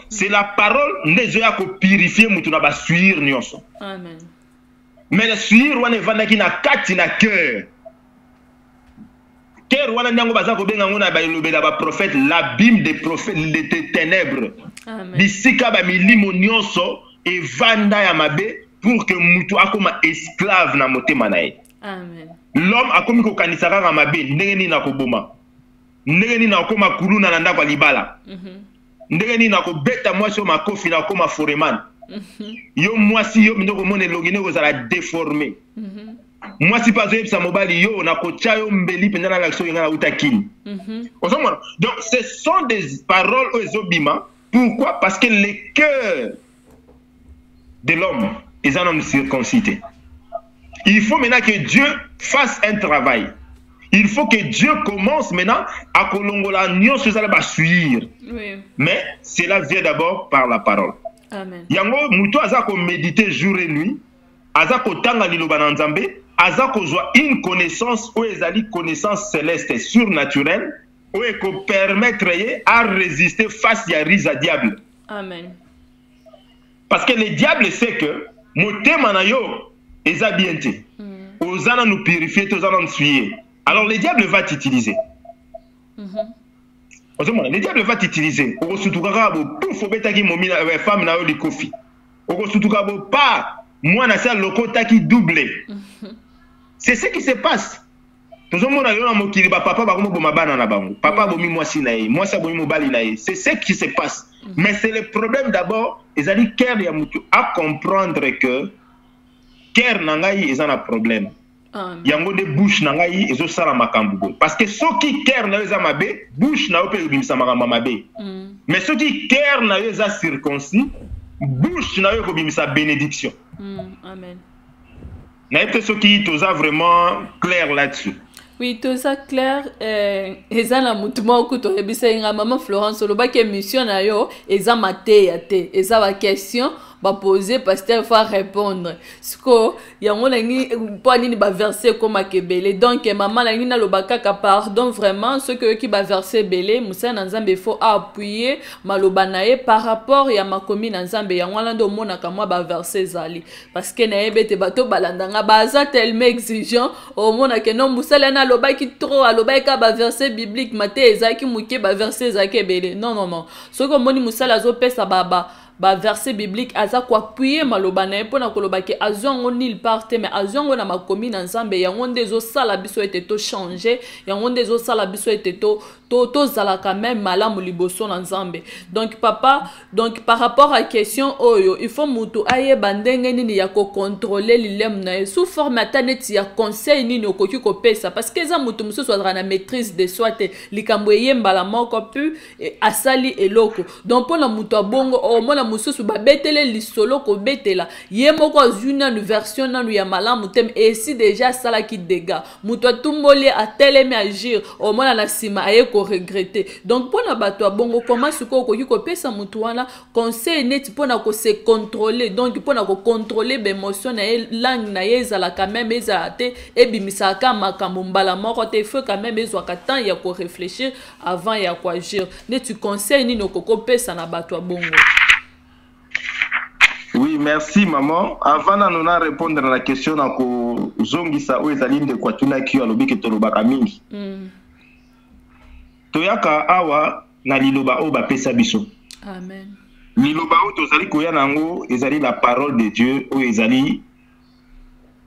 C'est la parole ndezoya ko purifier mutu na ba suir nyonso. Amen. Mais la suir wana evandaki na kati na cœur. Cœur wana ndango baza ko benga ngona ba lobela ba prophète l'abîme des prophètes des ténèbres. Amen. Bisika ba milimo nyonso evanda ya mabe pour que mutu akoma esclave na motema na ye. Amen. L'homme akomi ko kanisa kaka mabe ndenge ni na koboma. Ndenge ni na koma kuluna na ndako libala. Ndenge ni na ko beta mwasi o makofi na koma foreman. Yo mwasi yo ndoko mone logine ko zala déformé. Mwasi pas yebisa mobali yo na ko tia yo mbeli pendant l'action nga na utakini. Donc ce sont des paroles ezobima. Pourquoi? Parce que le cœur de l'homme est un homme circoncis. Il faut maintenant que Dieu fasse un travail. Il faut que Dieu commence maintenant à kolongola nyonso zala ba suivre. Oui. Mais cela vient d'abord par la parole. Amen. Yango muto azako méditer jour et nuit, azako tanga liloba na Nzambe, azako zwa une connaissance ou ezali connaissance céleste surnaturelle ou eko permettre à résister face à risa diable. Amen. Parce que le diable sait que motema na yo eza bien te. Ozana nous purifier, tozana nous suyer. Alors le diable va t'utiliser. Le diable va t'utiliser. Au Soutouka, pour faut bêta qui momi la femme na oli kofi. Au Soutouka, pas moi na ça lokota qui doublé. C'est ce qui se passe. Tout le monde a eu mokili ba papa ba komo boma bana na bango. Papa bomi moi si na moi ça bomi mobali na. C'est ce qui se passe. Mais c'est le problème d'abord, ils ont dit cœur ya mutu à comprendre que cœur nangai ils ont un problème. Yango de bouche nangai ils ont ça la makambu. Parce que ceux qui cœur na eza mabe, bouche na ope bimisa makamba mabe. Mais ceux qui cœur na eza circoncis, bouche na yo bimisa bénédiction. Amen. Na peut ceux qui toza vraiment clair là-dessus. Oui, tout ça clair. Eza na mutuma okuto ebisa nga maman Florence loba ke mission na yo eza maté ya te. Eza ba question ba poser pasteur faut répondre. Siko yango nangi po nini ba verset comme kebele. Donc maman la na lobaka ka pardon vraiment ce que qui ba verset belé musa na Nzambe faut appuyer maloba nae par rapport ya makomi na Nzambe yango lando mona ka moi ba verset zali parce que na ebete bato balandanga baza tellement exigeant au mona ke non musala na lobaki trop alobaki ka ba verset biblique maté ezaki muke ba verset zake belé. Non. Ce que moni musala zo pesa ba verset biblique aza ko appuyer maloba na epona koloba ke azongo nil parte mais azongo na makomi na Nzambe yango ndezo sala biso ete to changer yango ndezo sala biso ete to zala quand même malamu liboso na Nzambe. Donc papa, donc par rapport à question oyo il faut mutu aye bandenge nini ya ko contrôler lilem na sous forme ataneti ya conseil nini okoki ko pesa parce que za mutu mususu azra na maîtrise de soi te likambo yembala moko pu asali eloko. Donc pona mutu abongo o mona mususu ba betele lisolo ko betela ye moko azuna une version nanu ya malamu tem et si déjà sala ki dégâts mutu atumboli a telemi agir o mona na sima aye ko regretter. Donc pona bato abongo comment suko ko yiko pesa mutu wana conseil net pona ko se contrôler donc pona ko contrôler be émotion na langue na yeza la quand même ezate ebimisa ka makambo mbala moko te faut quand même ezwa ka temps ya ko réfléchir avant ya ko agir. Ne tu conseil ni no ko pesa na bato abongo. Oui, merci maman. Avant de répondre à la question, on a zongisa ou ezali de kwatuna ki alobi ke tolobaka mingi. Toyaka awa na liloba o ba pesa biso. Amen. Liloba o tozali koya nango ezali la parole de Dieu o ezali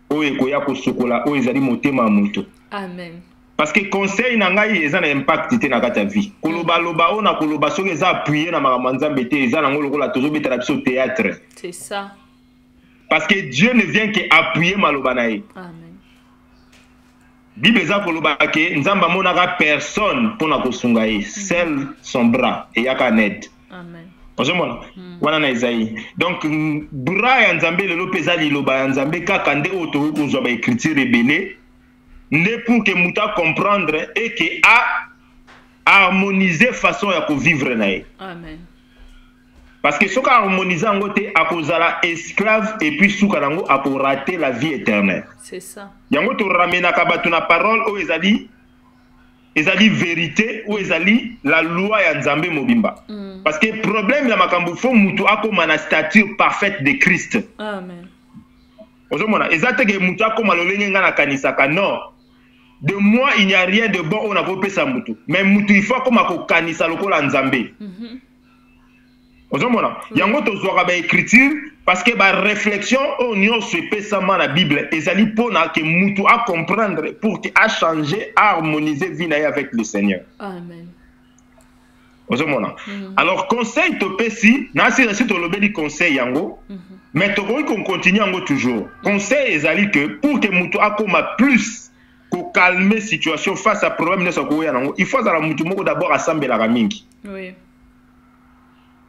o ekoya ko sokola o ezali motema muto. Amen. Parce que conseil nangai eza na impact te na kata vie. Koloba loba o na koloba soki eza appuyer na makambo Nzambe te eza nango lokola tozo betala biso théâtre. C'est ça. Parce que Dieu ne vient que appuyer maloba na ye. Amen. Bible eza koloba ke Nzamba monaka personne pona kosunga ye, seul son bras et yaka net. Amen. Ozomona wana na Isaïe. Donc bras ya Nzambe lelo peza liloba ya Nzambe kaka nde o to kozwa ba écriture rebelle. Ne pour que muta comprendre et que harmoniser façon ya ko vivre na ye. Amen. Parce que soka harmoniser ngo te akozala esclave et puis souka nango ako rater la vie éternelle. C'est ça. Yango to ramena ka batu na parole o ezali vérité ou ezali la loi ya Nzambe mobimba. Parce que problème ya makambo fo mutu akoma na stature parfaite de Christ. Amen. Ozomona ezate ke mutu akoma lolenge nga na kanisaka non. De moi il n'y a rien de bon on a ko pesa mutu. Mais mutu il faut akoma ko kanisa lokola Nzambe. Ozomona yango to zwaka ba écriture parce que ba réflexion on y se pesa ma la Bible ezali pona ke mutu a comprendre pour que a changer a harmoniser vie na avec le Seigneur. Amen. Ozomona alors conseil to pesi na si to lobeli conseil yango mais to ko continue yango toujours. Conseil ezali que pour que mutu a comme plus ko calmer situation face à problème ne so ko yango il faut za la mutu moko d'abord assembler la mingi. Oui.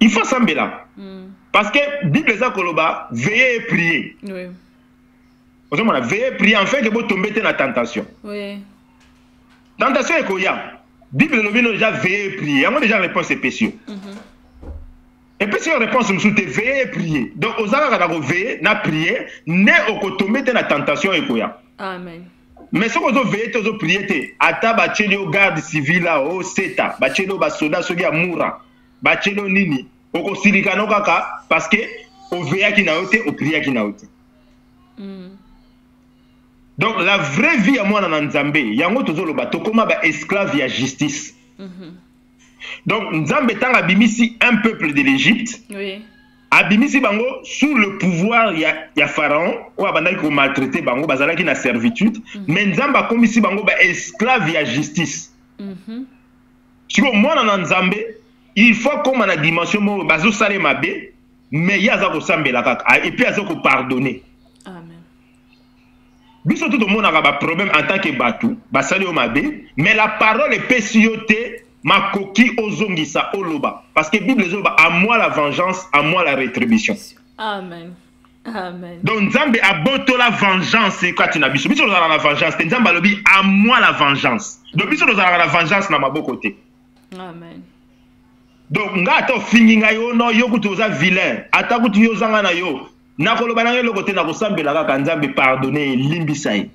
Il faut s'embêter. Parce que la Bible est koloba, veillez et priez. Oui. Veillez et priez afin que vous tombez dans la tentation. Oui. Tentation est koya. La Bible nous dit déjà veillez et prier. On a déjà réponse et péché. Et puis si on réponse nous souhaite veillez et prier. Donc aux arabes on veiller, na prier, ne au tomber dans la tentation et koya. Amen. Mais si vous veillez, vous priez, ata ba chelio garde civil là au seta, ba chelio ba soda sogi amura, ba chelio nini. Oko silika no kaka parce que o veya ki na ote o priya ki na ote. Donc la vraie vie à moi dans Nzambe, yango tozoloba tokoma ba esclave ya justice. Donc Nzambe tanga bimisi un peuple de l'Égypte. Oui. Abimisi bango sous le pouvoir ya Pharaon, ou abandaki ko maltraiter bango bazalaki na servitude, mais Nzambe akomisi bango ba esclave ya justice. Siko mwana na Nzambe, il faut comme na dimension mo bazo sale mabe, mais yaza ko sambela kaka et puis azo ko pardonner. Amen. Biso tout le monde a un problème en tant que batou, basali o mabe, mais la parole est pessiote ma coquille ozongisa oloba parce que Bible zoba à moi la vengeance, à moi la rétribution. Amen. Amen. Donc Nzambe aboto la vengeance quand tu n'as biso biso la vengeance, Nzambe lobi à moi la vengeance. Donc biso la vengeance na maboko te. Amen. Donc nga to finginga yo no yo kutoza vilain, ata kutu yo zanga na yo. Nakoloba na yo côté na kosambela kaka Nzambe pardonner limbisa ye.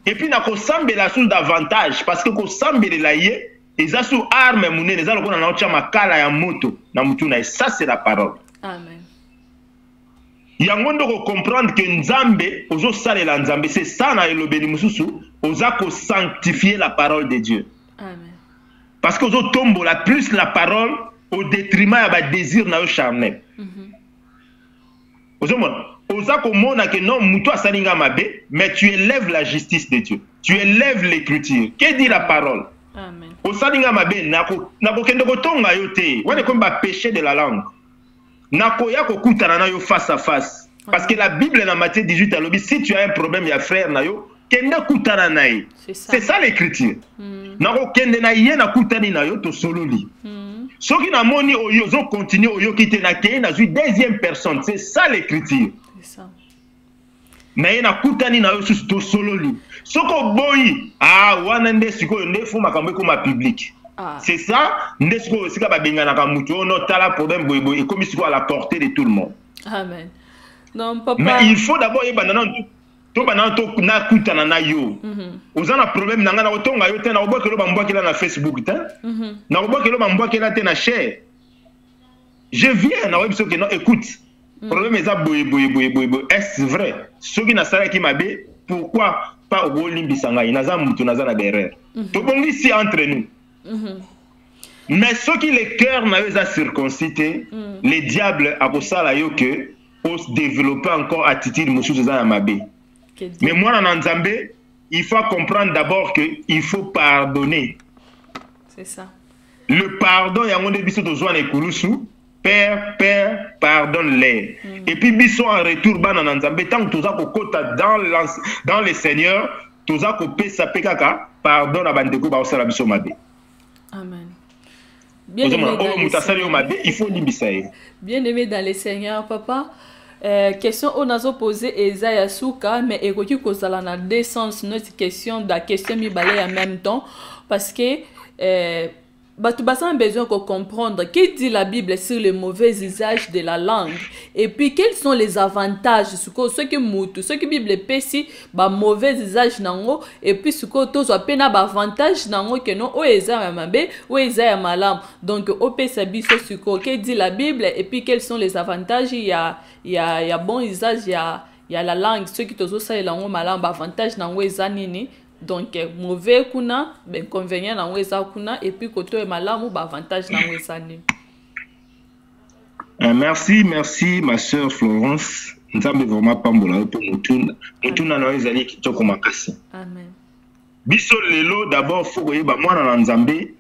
Et puis na kosambela sous davantage parce que kosambela ye eza sous arme munene eza lokona na ocha makala ya moto na mutu na ça c'est la parole. Amen. Yango ndoko comprendre que Nzambe ozo salela Nzambe c'est ça na elobeli mususu oza ko sanctifier la parole de Dieu. Amen. Parce que ozo tombola plus la parole au détriment ya ba désir na yo charnel. Oza komona que non mutu asalinga mabe mais tu élèves la justice de Dieu. Tu élèves l'écriture. Que dit la parole? Amen. Osalinga mabe nako kende kotonga yo te. Wana comme ba péché de la langue. Nako ya kokutana na yo face à face. Parce que la Bible dans Matthieu 18 alobi si tu as un problème ya frère na yo kende kutana na ye. C'est ça l'écriture. Nako kende na ye na kutani na yo to sololi. Soki na moni oyo zo continue oyo kite na ke na zui deuxième personne, c'est ça l'écriture. C'est ça. Na ye na kutani na yo su to sololi. Soko boyi wana nde siko nde fu makambo ko ma public. C'est ça nde siko sika ba benga na ka mutu ono tala problème boybo et comme siko à la portée de tout le monde. Amen. Non papa. Mais il faut d'abord y banana to banana to na kutana na yo. Ozana problème nanga na otonga yo te na obokelo ba mbwakela na Facebook te. Na obokelo ba mbwakela te na share. Je viens na webso que non écoute. Problème est ça boy. Est-ce vrai? Ce qui na sala ki mabe, pourquoi pas au limbisanga inaza mutu naza na derrière. To bongi si entre nous. Mais ce qui les cœurs n'avaient pas circoncité, les diables a pour ça là yo que pour développer encore attitude monsieur za mabe. Mais moi en Nzambe, il faut comprendre d'abord que il faut pardonner. C'est ça. Le pardon y a mon biso to zo na ekulusu. Père, pardonne-les. Et puis, biso en retour, ban en Nzambe, tant que tu as kokota dans le Seigneur, tu as kopé sa pekaka, pardonne à bandeko ba osala biso mabe. Amen. Bien aimé dans le Seigneur, papa. Question on a posé Esaïa Souka, mais ekoki kozala na deux sens notre question da question mi balé en même temps parce que tu as besoin de comprendre que dit la Bible sur le mauvais usage de la langue et puis quels sont les avantages ce que Bible pesi ba mauvais usage nango et puis ce que tous appena avantage nango que non o eza mabe o eza malam donc o pesa biso ce que dit la Bible et puis quels sont les avantages il y a bon usage il y a la langue ceux qui tous ça lango malam avantage nango eza nini. Donc mauvais kuna ben convénient na weza kuna et puis koto e malamu ba avantage na weza ni. Merci ma sœur Florence. Nzambe vraiment pambola pour mutuna na weza li kitoko makasi. Amen. Biso lelo d'abord faut koyeba mwana na Nzambe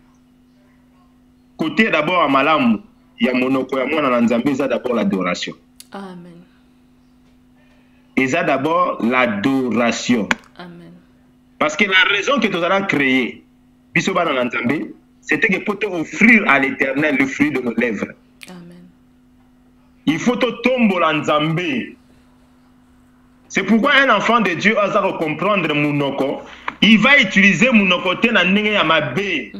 côté d'abord à malamu ya monoko ya mwana na Nzambe ça d'abord l'adoration. Amen. Et ça d'abord l'adoration. Amen. Parce que la raison que nous allons créer, c'était que pour offrir à l'Éternel le fruit de nos lèvres. Amen. Il faut tomber en Zambé. C'est pourquoi un enfant de Dieu a à comprendre Mounoko. Il va utiliser Mounoko na nenge ya mabe.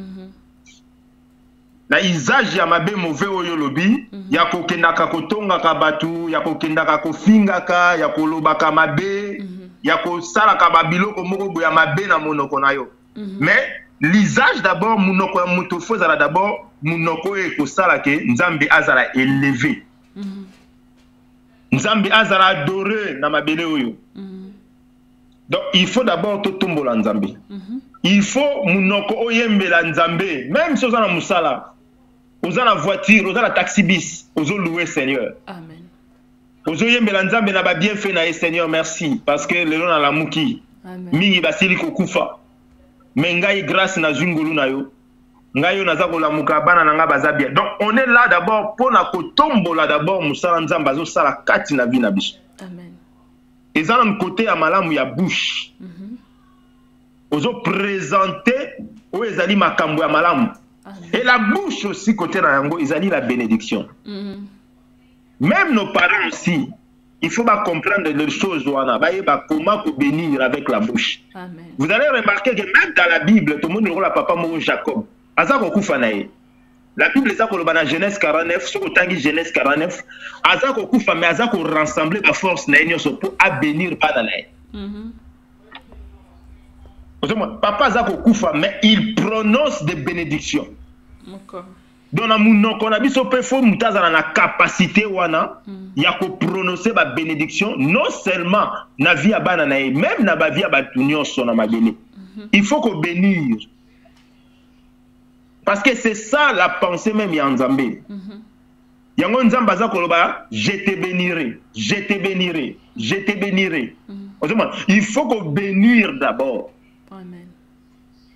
Na usage ya mabe mauvais oyo lobi, ya kokendaka kotonga ka batu, ya kokendaka kofingaka, ya kolobaka mabe. Yako sala kababiloko moko boya mabe na monoko na yo. Mais l'usage d'abord monoko muto fozala d'abord monoko e ko sala ke Nzambe azala élevé. Nzambe azala adoré na mabele oyo. Donc il faut d'abord totombola nzambe. Il faut munoko oyembela nzambe, même si ozana musala, ozana voiture, ozana taxi bis, ozo louer Seigneur. Amen. Ozo yembela nzambe na ba bienfait na Seigneur, merci parce que lelo na la muki. Mingi basili kokufa. Mais ngai grâce na zungulu na yo. Ngai yo naza kolamuka bana na nga baza bien. Donc on est là d'abord pour na kotombola d'abord musala nzambe azo sala kati na vie na biso. Amen. Et ça dans le côté à malamu ya bouche. Ozo présenter où ezali makambo ya malamu. Et la bouche aussi côté na yango ezali la bénédiction. Même nos parents aussi, il faut pas comprendre les choses wana, ba comment bénir avec la bouche. Amen. Vous allez remarquer que même dans la Bible, tout le monde a papa mon Jacob. Azako kufa nae. La Bible est dans Genèse 49, sur Genèse 49, Azako kufa mais Azako rassembler la force nae pour bénir pas dans nae. Papa Azako kufa mais il prononce des bénédictions. Donc on a vu ce peu fort mutaza na capacité wana ya ko prononcer ba bénédiction non seulement na vie ya bana nae même na ba vie ya batunyo sona mabele. Il faut qu'on bénir. Parce que c'est ça la pensée même ya Nzambe. Yango Nzambe aza koloba je te bénirai, je te bénirai, je te bénirai. Il faut qu'on bénir d'abord. Amen.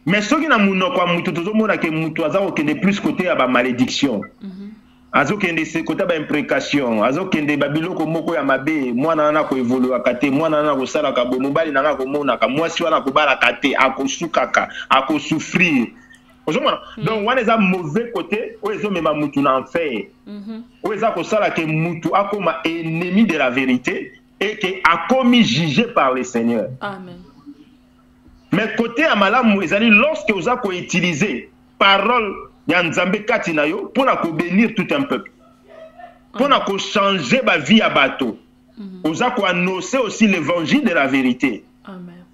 Mais ce qui na munoko a mutu tozomona ke mutu aza okende plus côté ya ba malédiction. Azo kende se côté ba imprécation, azo kende ba biloko moko ya mabe, mwana na ko évoluer akate, mwana na ko sala ka bo mobali na ko mona ka mwasi wana ko bala kate, akosukaka, akosouffrir. Donc on est à mauvais côté, on est même mutu na enfer. On est à ko sala ke mutu akoma ennemi de la vérité et que a commis jugé par le Seigneur. Amen. Mais côté amalamu ezali lorsque vous avez utilisé parole ya Nzambe kati na yo pour bénir tout un peuple. Pour changer la vie à bateau. Vous avez annoncer aussi l'évangile de la vérité. Amen.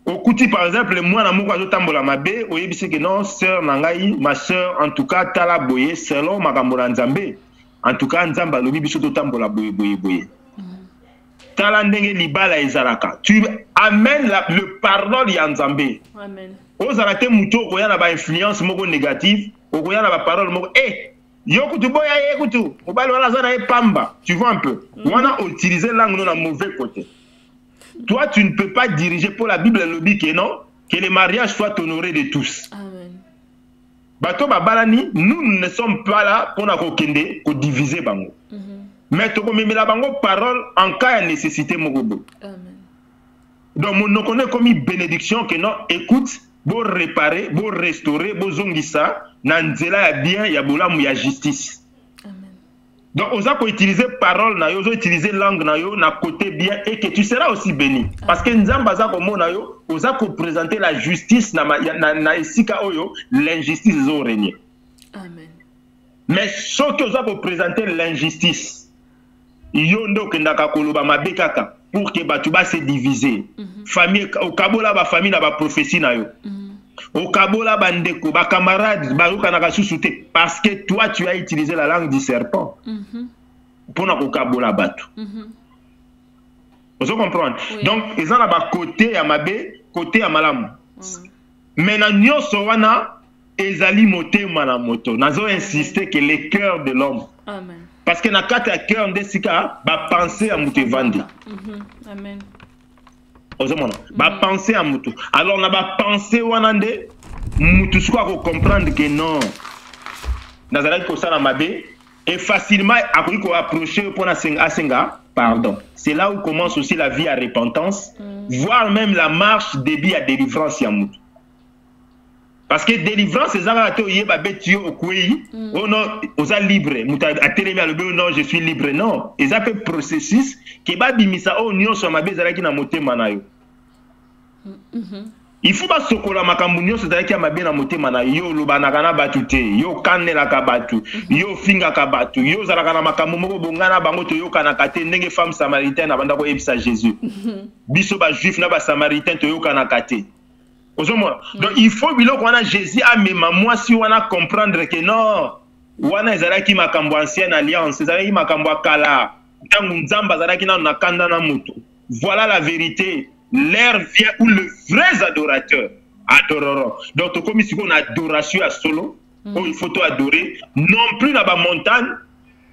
Au côté par exemple moi na moko azo tambola mabe oyebisi que non sœur nangai ma sœur en tout cas tala boye selon makambo na Nzambe. En tout cas Nzamba lobi biso to tambola boye boye boye. Tu amènes le pardon de Nzambe. Amen. Ozalate muto ko yana ba influence moko négative, ko yana ba parole moko yokutu boya yokutu, mobali wana zana pamba. Tu vois un peu. On a utilisé langue dans le mauvais côté. Toi tu ne peux pas diriger pour la Bible le dit que non, que le mariage soit honoré de tous. Amen. Bato babalani, nous ne sommes pas là pour na ko kende ko diviser bango. Mais tu peux la parole en cas de nécessité. Amen. Donc, on connaît comme une bénédiction que non, écoute, bon réparer, bon restaurer, bon zongisa, nanzela bien, ya boulamu ya justice. Amen. Donc, on a utiliser parole, on a utiliser langue, on a côté bien et que tu seras aussi béni. Parce que nous avons présenter la justice, l'injustice ont régné. Amen. Mais ce que vous avez présenter l'injustice, yondo kendaka koloba mabe kaka pour que batuba se diviser. Famille au kabola ba famille na ba prophétie na yo. Au kabola ba ndeko ba camarades ba yokanaka susute parce que toi tu as utilisé la langue du serpent. Pour na ko kabola batu. Vous comprenez? Donc ils ont ba côté ya mabe, côté ya malamu. Mais na nyoso wana ezali motema na moto. Nazo insister que le cœur de l'homme. Amen. Parce que na kati ya cœur ndesika ba penser à mutu vandi. Amen. Ozomona ba penser à mutu. Alors na ba penser wanande mutu soit ko comprendre que non. Nazalaki ko sala mabe et facilement akoki ko approcher pour na senga pardon. C'est là où commence aussi la vie à repentance, voire même la marche début à délivrance ya mutu. Parce que délivrance, c'est ça que tu as au pays. Oh non, vous êtes libre. Non, je suis libre. Non. Ils ont fait processus qui va bimisa au nion sur ma base avec na moté manayo. Il faut pas se coller ma camunio c'est avec ma bien na moté manayo. Yo lubanagana batute, yo kanela kabatu, yo finga kabatu, yo zalakana makamumo bongana bango to yo kanakate nenge femme samaritaine abanda ko ebisa Jésus. Biso ba juif na ba samaritain to yo kanakate. Donc il faut que Jésus a même moi si on a comprendre que non wana ezalaki makambo ancienne alliance ezalaki makambo kala tangu nzamba ezalaki na kanda na mutu. Voilà la vérité. l'heure vient où les vrais adorateurs adoreront. Donc, comme ici, on a adoration à solo, il faut adorer, non plus dans la montagne,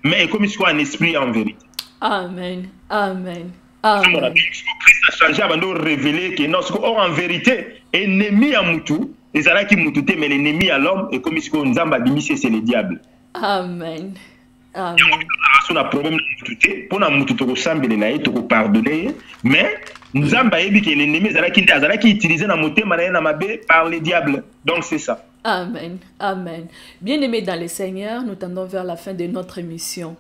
mais comme ici, en esprit et en vérité. Amen. Amen. Amen. Christ a changé avant de révéler que non, en vérité, ennemi à Moutou, les Arabes qui Moutouté, mais l'ennemi à l'homme, et comme ici, on a dit, c'est le diable. Amen. Amen. On a un problème de Moutouté, pour nous Moutouté, pour pardonner, mais nous avons dit que l'ennemi qui utilisé dans Mouté, par le diable. Donc c'est ça. Amen. Amen. Bien-aimés dans le Seigneur, nous tendons vers la fin de notre émission.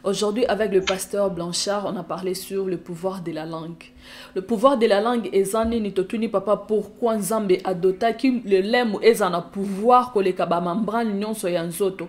Aujourd'hui, avec le pasteur Blanchard, on a parlé sur le pouvoir de la langue. Le pouvoir de la langue est zani ni totuni papa pourquoi Nzambe adota ki le lemu ezana pouvoir que les kabamambran nyonso ya nzoto.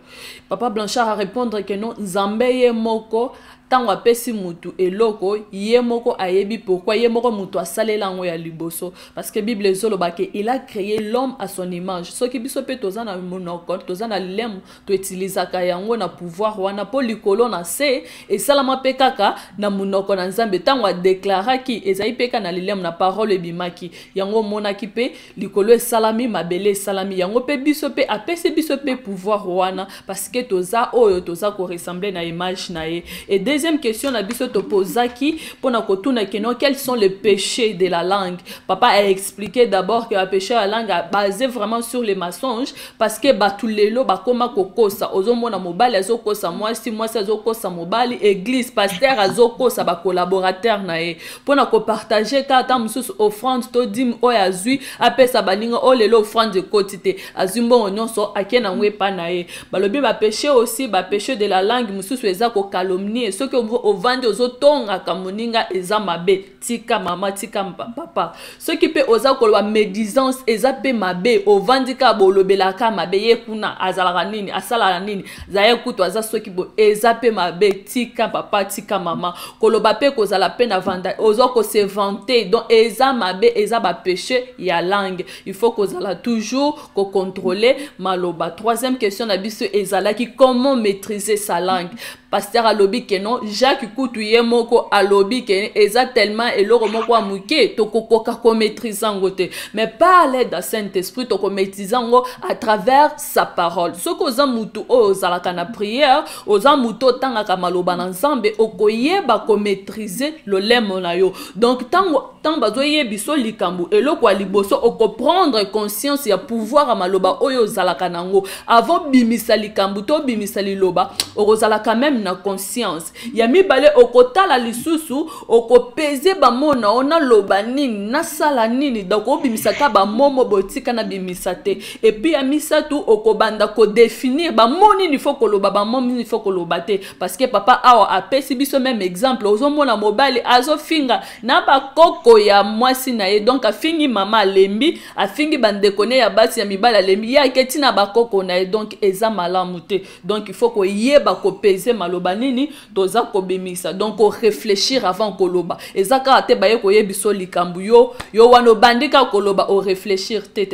Papa Blanchard a répondre que non Nzambe ye moko tango apesi mutu eloko ye moko ayebi pourquoi ye moko mutu asalela ngo ya liboso parce que Bible ezoloba ke il a créé l'homme à son image. Ce qui biso pe tozana monoko tozana lemu to utilizaka yango na pouvoir wana po likolo na se et salama pe kaka na monoko na Nzambe tango a déclaraki ezai peka na lilem na parole bimaki yango monaki pe likolo salami mabele salami yango pe biso pe apesi biso pe pouvoir wana parce que toza oyo toza ko ressembler na image na ye. Et deuxième question na biso to posaki pona kotuna keno quels sont les péchés de la langue. Papa a expliqué d'abord que le péché de la langue a basé vraiment sur les mensonges parce que batulelo bakoma kokosa ozomona mobali azokosa mwasi azokosa mobali église pasteur azokosa ba collaborateur na ye pona ko partager kata mususu offrande to dim o yazui apesa baninga o lelo offrande de quotité azumbo nyonso akena ngwepa na ye balobi ba péché aussi ba péché de la langue mususu eza ko calomnier ce que au vendre aux otonga kamoninga eza mabe tika mama tika papa ce qui peut oza ko la médisance eza pe mabe au vandika bolobela ka mabe ye kuna azala nini asala nini zaye kuto aza ce qui bo eza pe mabe tika papa tika mama koloba pe kozala pe na vanda ozo ko se vanter donc eza mabe eza ba péché ya langue il faut kozala toujours ko contrôler maloba. Troisième question na biso ezala ki comment maîtriser sa langue. Pasteur alobi ke non Jacques Koutuye moko alobi ke eza tellement eloko moko amuke to kokoka ko maîtriser ngote mais pas à l'aide de Saint-Esprit to ko maîtriser ngo à travers sa parole. Ce que oza mutu o zalaka na prière oza mutu tanga ka maloba na Nzambe okoyeba ko maîtriser le lemo na yo. Donc tant bazoye biso likambu eloko aliboso oko prendre conscience ya pouvoir a maloba oyo zalaka nango avant bimisa likambu to bimisa liloba ozala quand même na conscience ya mibale okotala lisusu okopeze ba mona ona loba nini na sala nini donc obimisa ka ba momo botika na bimisa te et puis ya misatu okobanda ko définir ba moni il faut ko loba ba momi il faut ko loba te parce que papa awa apesi biso même exemple ozomona mobali azo finga na ba koko ya mwasi na ye donc afingi mama lembi afingi bandekone ya basi ya mibala lembi ya ketina ba koko na ye donc eza malamu te donc il faut ko yeba ko peser maloba nini toza ko bemisa donc ko réfléchir avant ko loba ezaka te baye ko yebiso likambu yo wano bandika ko loba o réfléchir te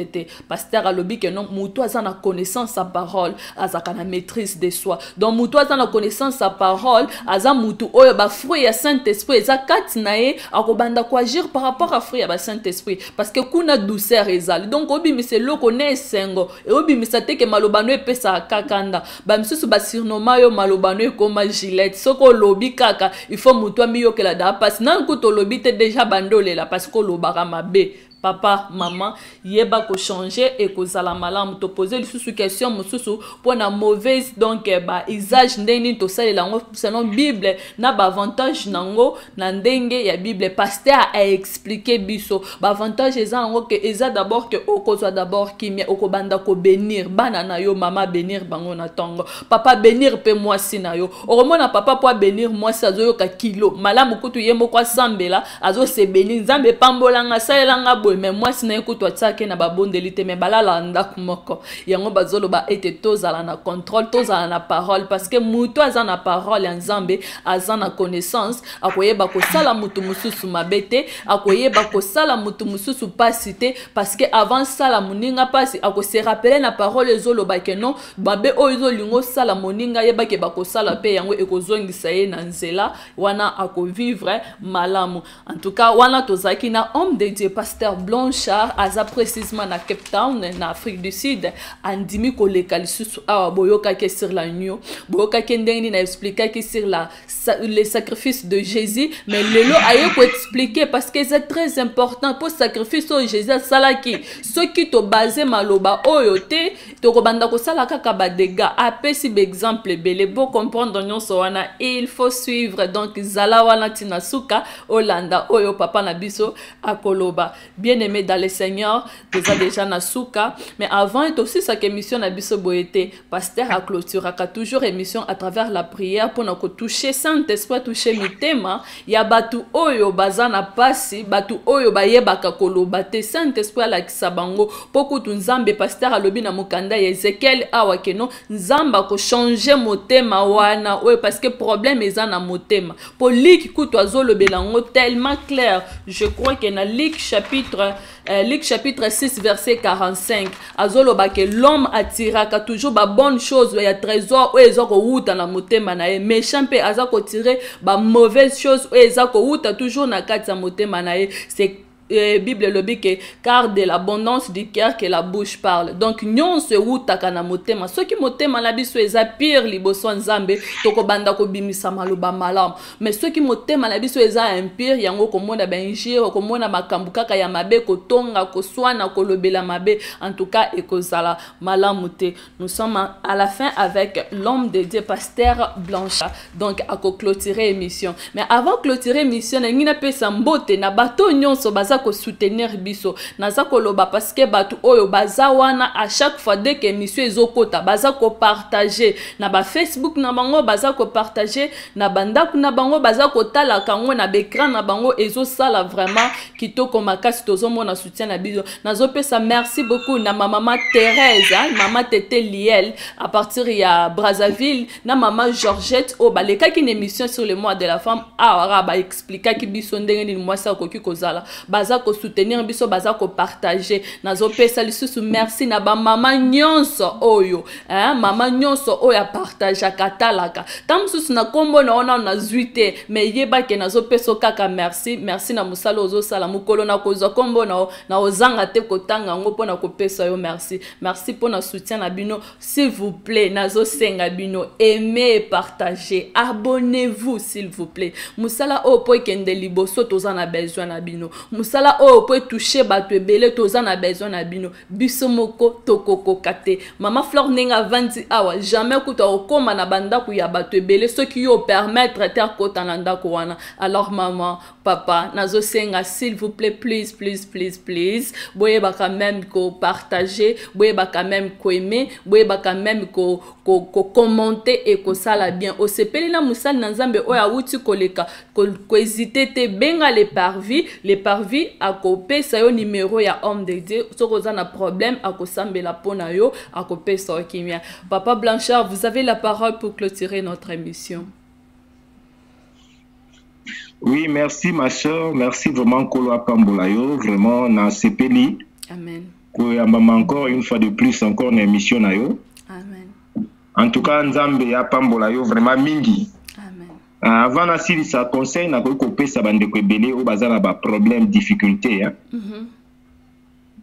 pasteur alobi que non muto aza na connaissance sa parole azaka na maîtrise de soi donc muto aza na connaissance sa parole aza mutu oyo ba fruit ya Saint-Esprit eza kati na ye akobanda ko agir par rapport à fruit ya ba Saint-Esprit parce que kuna douceur ezali donc obimisa loko ne sengo et obimisa te ke maloba no epesa kakanda ba misusu ba surnoma yo maloba no koma Gillette soko lobi kaka il faut mutu amiyokela da parce nan kuto lobi te déjà bandolela parce que lobara mabe. Papa, maman, yeba ko changer et ko zala malamu to poser lisusu question mususu pour na mauvaise donc ba usage ndeni to salela ngo selon Bible na ba avantage nango na ndenge ya Bible pasteur a expliqué biso ba avantage eza ngo que eza d'abord que okozwa d'abord kimia okobanda ko bénir bana na yo mama bénir bango na tongo papa bénir pe mwasi na yo oromona papa po bénir mwasi azo yoka kilo malamu kutu yemo kwa sambela azo se bénir Nzambe pambolanga salelanga boy mais moi sina ekutwa tsake na babondeli te mais balala ndako moko yango bazolo ba ete tozala na contrôle tozala na parole parce que mutu aza na parole ya Nzambe aza na connaissance akoyeba kosala mutu mususu mabete akoyeba kosala mutu mususu pasi te parce que avant sala muninga pasi akose rappeler na parole ezolo ba ke non babe oyo lingo sala moninga yeba ke bakosala pe yango ekozongisa ye na nzela wana ako vivre malamu. En tout cas wana tozaki na homme de Dieu pasteur Blanchard aza précisément na Cape Town na Afrique du Sud andimi koleka lisusu awa boyoka ke sur la nyo boyoka ke ndenge na expliquer que sur les sacrifices de Jésus mais lelo aye ko expliquer parce que c'est très important pour sacrifice de Jésus salaki ce qui to basé maloba oyo te to ko banda ko sala kaka ba dégâts apesi be exemple belé pour comprendre nyonso wana il faut suivre donc zala wana tinasuka Olanda oyo papa na biso akoloba bien aimé dans le Seigneur déjà na suka mais avant et aussi sa émission na biso boyete pasteur a clôturaka toujours émission à travers la prière pour nous toucher Saint-Esprit toucher mitema ya batu oyo bazana pasi batu oyo bayebaka koloba te Saint-Esprit ala kisabango poko tu Nzambe pasteur alobi na mukanda ya Ezekiel awa keno Nzamba ko changer motema wana oyo parce que problème eza na motema Luc kuto azolo belango tellement clair je crois que na Luc chapitre 6 verset 45 azolo ba que l'homme attiraka toujours ba bonne chose ya trésor o ezako wuta na motema na ye méchant pe azako tirer ba mauvaise chose o ezako wuta toujours na kati ya motema na ye c'est Bible le dit que car de l'abondance du cœur que la bouche parle. Donc nyon se wutaka na motema. Ce qui motema na biso eza pire liboso Nzambe toko banda ko bimisa maloba malam. Mais ce qui motema na biso eza impire yango komona ba injire komona makambu kaka ya mabe ko tonga ko swana ko lobela mabe en tout cas ekozala malamu te. Nous sommes à la fin avec l'homme de Dieu pasteur Blanchard. Donc à clôturer émission. Mais avant clôturer émission ngina pesa mbote na bato nyonso baza ko soutenir biso naza ko loba parce que batu oyo baza wana à chaque fois dès que émission ezokota baza ko partager na ba Facebook na bango baza ko partager na bandaku na bango baza ko tala kango na l'écran na bango ezo sala vraiment kitoko makasi tozo mona soutien na biso nazo pesa merci beaucoup na maman Thérèse maman Tété Liel à partir ya Brazzaville na maman Georgette o baleka ki une émission sur le mois de la femme a ba expliquer ki biso ndenge ni moi ça ko ki kozala baza ko soutenir biso baza ko partager nazo pesa lisusu merci na ba mama nyonso oyo mama nyonso oyo a partager katalaka tamsusu na kombo na ona na zuite mais yeba ke nazo pesa kaka merci na musalo ozo sala mukolo na kozwa kombo na ozanga te kotanga ngo pona ko pesa yo merci pour na soutien na bino s'il vous plaît nazo senga bino aimez et partagez abonnez-vous s'il vous plaît musala o po kende liboso tozana besoin na bino musala o peut toucher batu ebele toza na besoin na bino biso moko tokoko kate mama Flore nenga vandi awa jamais kuta okoma na bandako ya batu ebele ce qui yo permettre ter kota na ndako wana alors maman papa nazo senga s'il vous plaît please boye ba quand même ko partager boye ba quand même ko aimer boye ba quand même ko commenter et ko sala bien o sepeli na musali na Nzambe oya wuti koleka ko hésiter te benga les parvis à copé ça yo numéro ya homme de Dieu soko za na problème à ko sambela pona yo à copé ça kimia papa Blanchard vous avez la parole pour clôturer notre émission. Oui, merci ma soeur, merci vraiment Kolo Apambolayo, vraiment na sepeli. Amen. Koyamba encore une fois de plus encore na émission na yo. Amen. En tout cas Nzambe Apambolayo vraiment mingi. Avant na sili sa conseil na ko pesa bande ko belé o bazala ba problème difficulté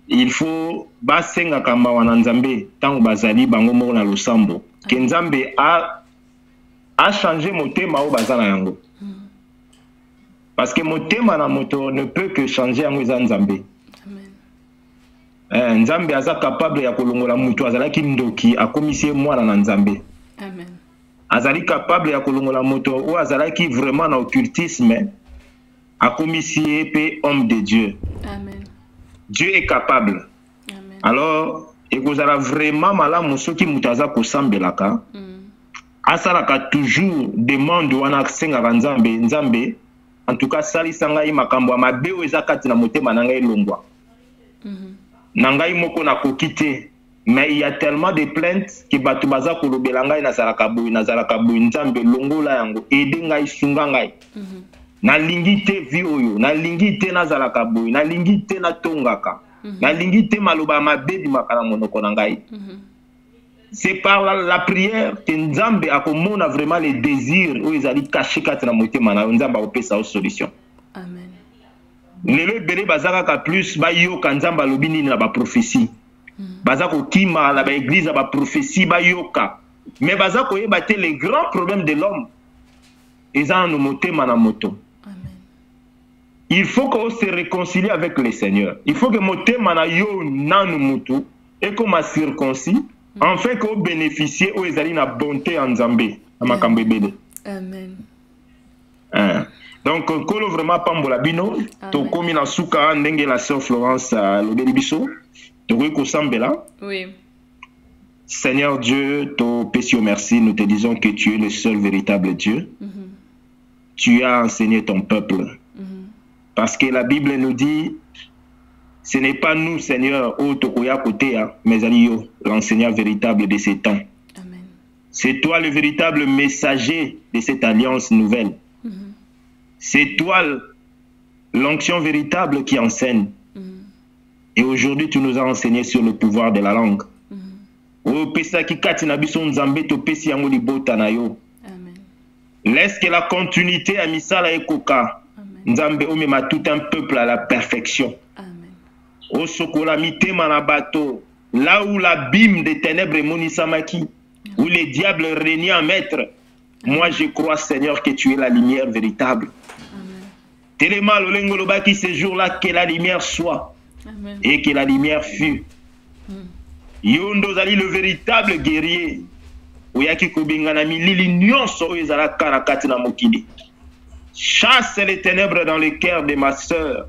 il faut basenga kamba wana Nzambe tango bazali bango mo na losambo ke Nzambe a changé motema o bazala yango parce que motema na moto ne peut que changer yango za Nzambe. Amen. Nzambe aza capable ya kolongola mutu azalaki ndoki akomisie mwana na Nzambe. Amen. Azali capable ya kolongola moto ou azalaki vraiment na occultisme akomisie pe homme de Dieu. Amen. Dieu est capable. Amen. Alors ekozala vraiment malamu soki mutu aza kosambelaka asalaka toujours demande wana asenga Nzambe en tout cas sali sanga makambo mabe eza kati na motema na ngai longwa Nangai moko na kokite. Mais il y a tellement de plaintes que batu baza kolobela ngai nazalaka boy nzambe longola yango ede ngai sunga ngai. Nalingi te vi oyo, nalingi te nazalaka boy, nalingi te natongaka. Nalingi te maloba mabebi makala monoko na ngai. C'est par la prière que Nzambe a komona vraiment les désirs où ils allaient cacher kati na motema na Nzambe opesa solution. Amen. Lelo bele bazaka ka plus ba yoka Nzambe alobi nini na ba prophétie. Bazako kima la ba église ba prophétie ba yoka. Mais bazako yeba te les grands problèmes de l'homme. Ils ont no motema na moto. Amen. Il faut qu'on se réconcilie avec le Seigneur. Il faut que motema na yo nanu moto et comme circoncis. Enfin, qu'on bénéficie aux ezali na bonté en Zambé, à makambo ebele. Amen. Donc, kolo vraiment pambola bino, to komi na suka ndenge la sœur Florence lobeli biso, to ko sambela. Oui. Seigneur Dieu, to pesi merci, nous te disons que tu es le seul véritable Dieu. Tu as enseigné ton peuple. Parce que la Bible nous dit ce n'est pas nous, Seigneur, mais l'enseignant véritable de ces temps. C'est toi le véritable messager de cette alliance nouvelle. C'est toi l'onction véritable qui enseigne. Et aujourd'hui, tu nous as enseigné sur le pouvoir de la langue. Laisse que la continuité à Misala et Koka, Nzambe omema tout un peuple à la perfection. Au Sokolamite Manabato, là où l'abîme des ténèbres est Monisamaki, où les diables régnent en maître, moi je crois, Seigneur, que tu es la lumière véritable. Téléma Lolengoloba qui ce jour-là, que la lumière soit. Amen. Et que la lumière fût. Yondo Zali, le véritable guerrier, Oyaki Kobinganami, l'union Soezala Karakatina Mokidi. Chasse les ténèbres dans le cœur de ma soeur.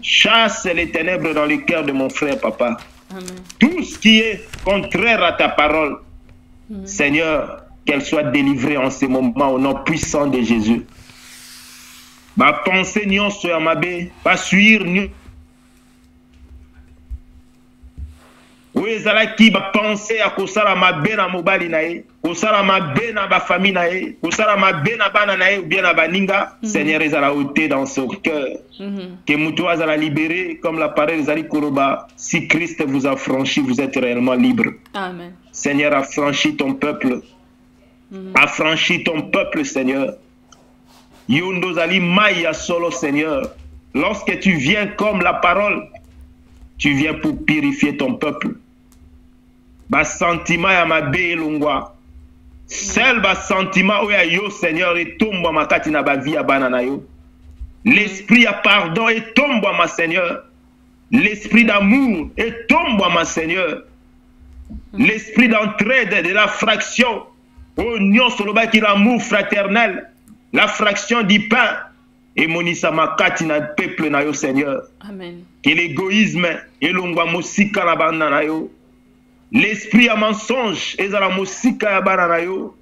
Chasse les ténèbres dans le cœur de mon frère, papa. Amen. Tout ce qui est contraire à ta parole, Seigneur, qu'elle soit délivrée en ce moment au nom puissant de Jésus. Ma pensée n'y en soit ma bé, pas suivre ni. Oui, Zalaki, ma pensée à Kosala ma bé na mobali nae, Kosala ma bé na ba famille nae, Kosala ma bé na bana nae ou bien na baninga, Seigneur, ils la ôter dans son cœur. Que Moutoua la libérer, comme la parole Zali Koroba, si Christ vous a franchi, vous êtes réellement libre. Amen. Seigneur, affranchis ton peuple. Affranchis ton peuple, Seigneur. Yondo Zali Maya solo, Seigneur. Lorsque tu viens comme la parole, tu viens pour purifier ton peuple. Bas sentiment ya mabe longwa. Seul bas sentiment oya yo, Seigneur, et tombe ma katina ba vie banana yo. L'esprit à pardon et tombe ma Seigneur. L'esprit d'amour et tombe ma Seigneur. L'esprit d'entraide de la fraction. Oh, nion soloba qui l'amour fraternel. La fraction du pain. Et monisa makati na peuple na yo, Seigneur. Amen. Que l'égoïsme et l'ongwa mosika na bana na yo. L'esprit à mensonge et la mosika ya bana na yo.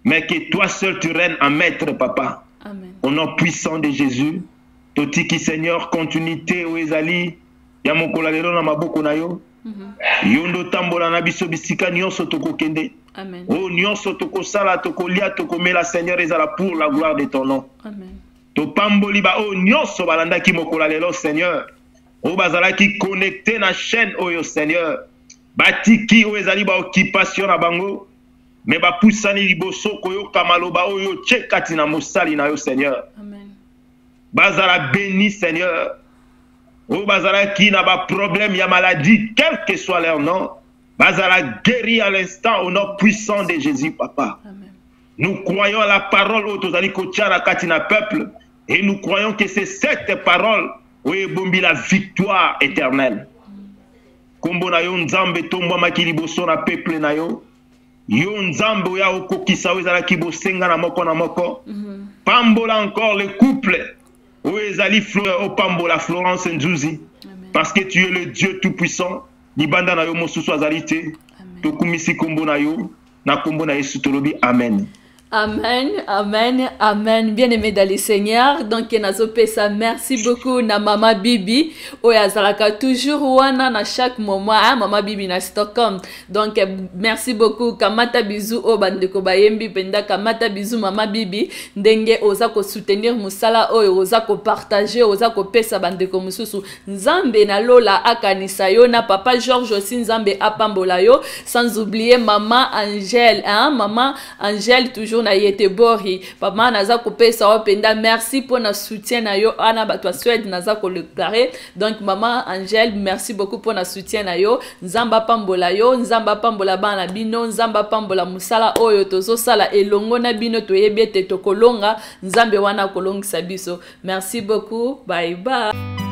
Mais que toi seul tu règnes en maître, papa. Amen. Au nom puissant de Jésus. Totiki Seigneur, continuité o ezali. Ya mokola lelo na maboko na yo. Yondo tambola na biso bisika nyonso toko kende. Amen. Oh nyonso toko sala toko lia toko mela, Seigneur, ezala pour la gloire de ton nom. Amen. To pamboli ba o nyonso balanda ki mokola lelo, Seigneur. O bazala ki connecté na chaîne oyo, Seigneur. Batiki o ezali ba occupation na bango. Mais ba pusani liboso koyo kamaloba oyo tchekati na mosali na yo, Seigneur. Amen. Bazala béni, Seigneur. O bazala qui n'a pas problème, ya maladie, quel que soit leur nom. Bazala guéri à l'instant au nom puissant de Jésus, papa. Amen. Nous croyons à la parole au tozali kotiana katina peuple. Et nous croyons que c'est cette parole où est bombi la victoire éternelle. Kombo na yo nzambe tombo makili boso na peuple na yo. Yo nzambe ya okokisa wezala ki bosenga na moko na moko. Pambola encore le couple. Où ezali au pambola Florence Nzuzi. Parce que tu es le Dieu tout-puissant. Libanda na yo mosusu azalite. Tokumisi kombo na yo. Na kombo na Yesu tolobi amen. Amen, amen, amen. Bien-aimé dans le Seigneur. Donc, ça merci beaucoup na Mama Bibi. Oya Zalaka toujours wana na chaque moment. Hein, Mama Bibi na Stockholm. Donc, merci beaucoup. Kamata bisou o bandeko bayembi penda kamata bisou Mama Bibi. Ndenge oza ko soutenir musala oyo oza ko partager oza ko pesa bandeko mususu. Nzambe na lola akanisa yo na Papa George aussi Nzambe apambola yo. Sans oublier Maman Angèle. Hein, Maman Angèle toujours na yete bori papa naza ko pesa openda merci pour na soutien na yo ana batwa Suède naza ko le carré donc Maman Angèle merci beaucoup pour na soutien na yo nzamba pambola yo nzamba pambola bana bino nzamba pambola musala oyo tozo sala elongo na bino toyebi ete tokolonga nzambe wana kolongisa biso merci beaucoup bye bye.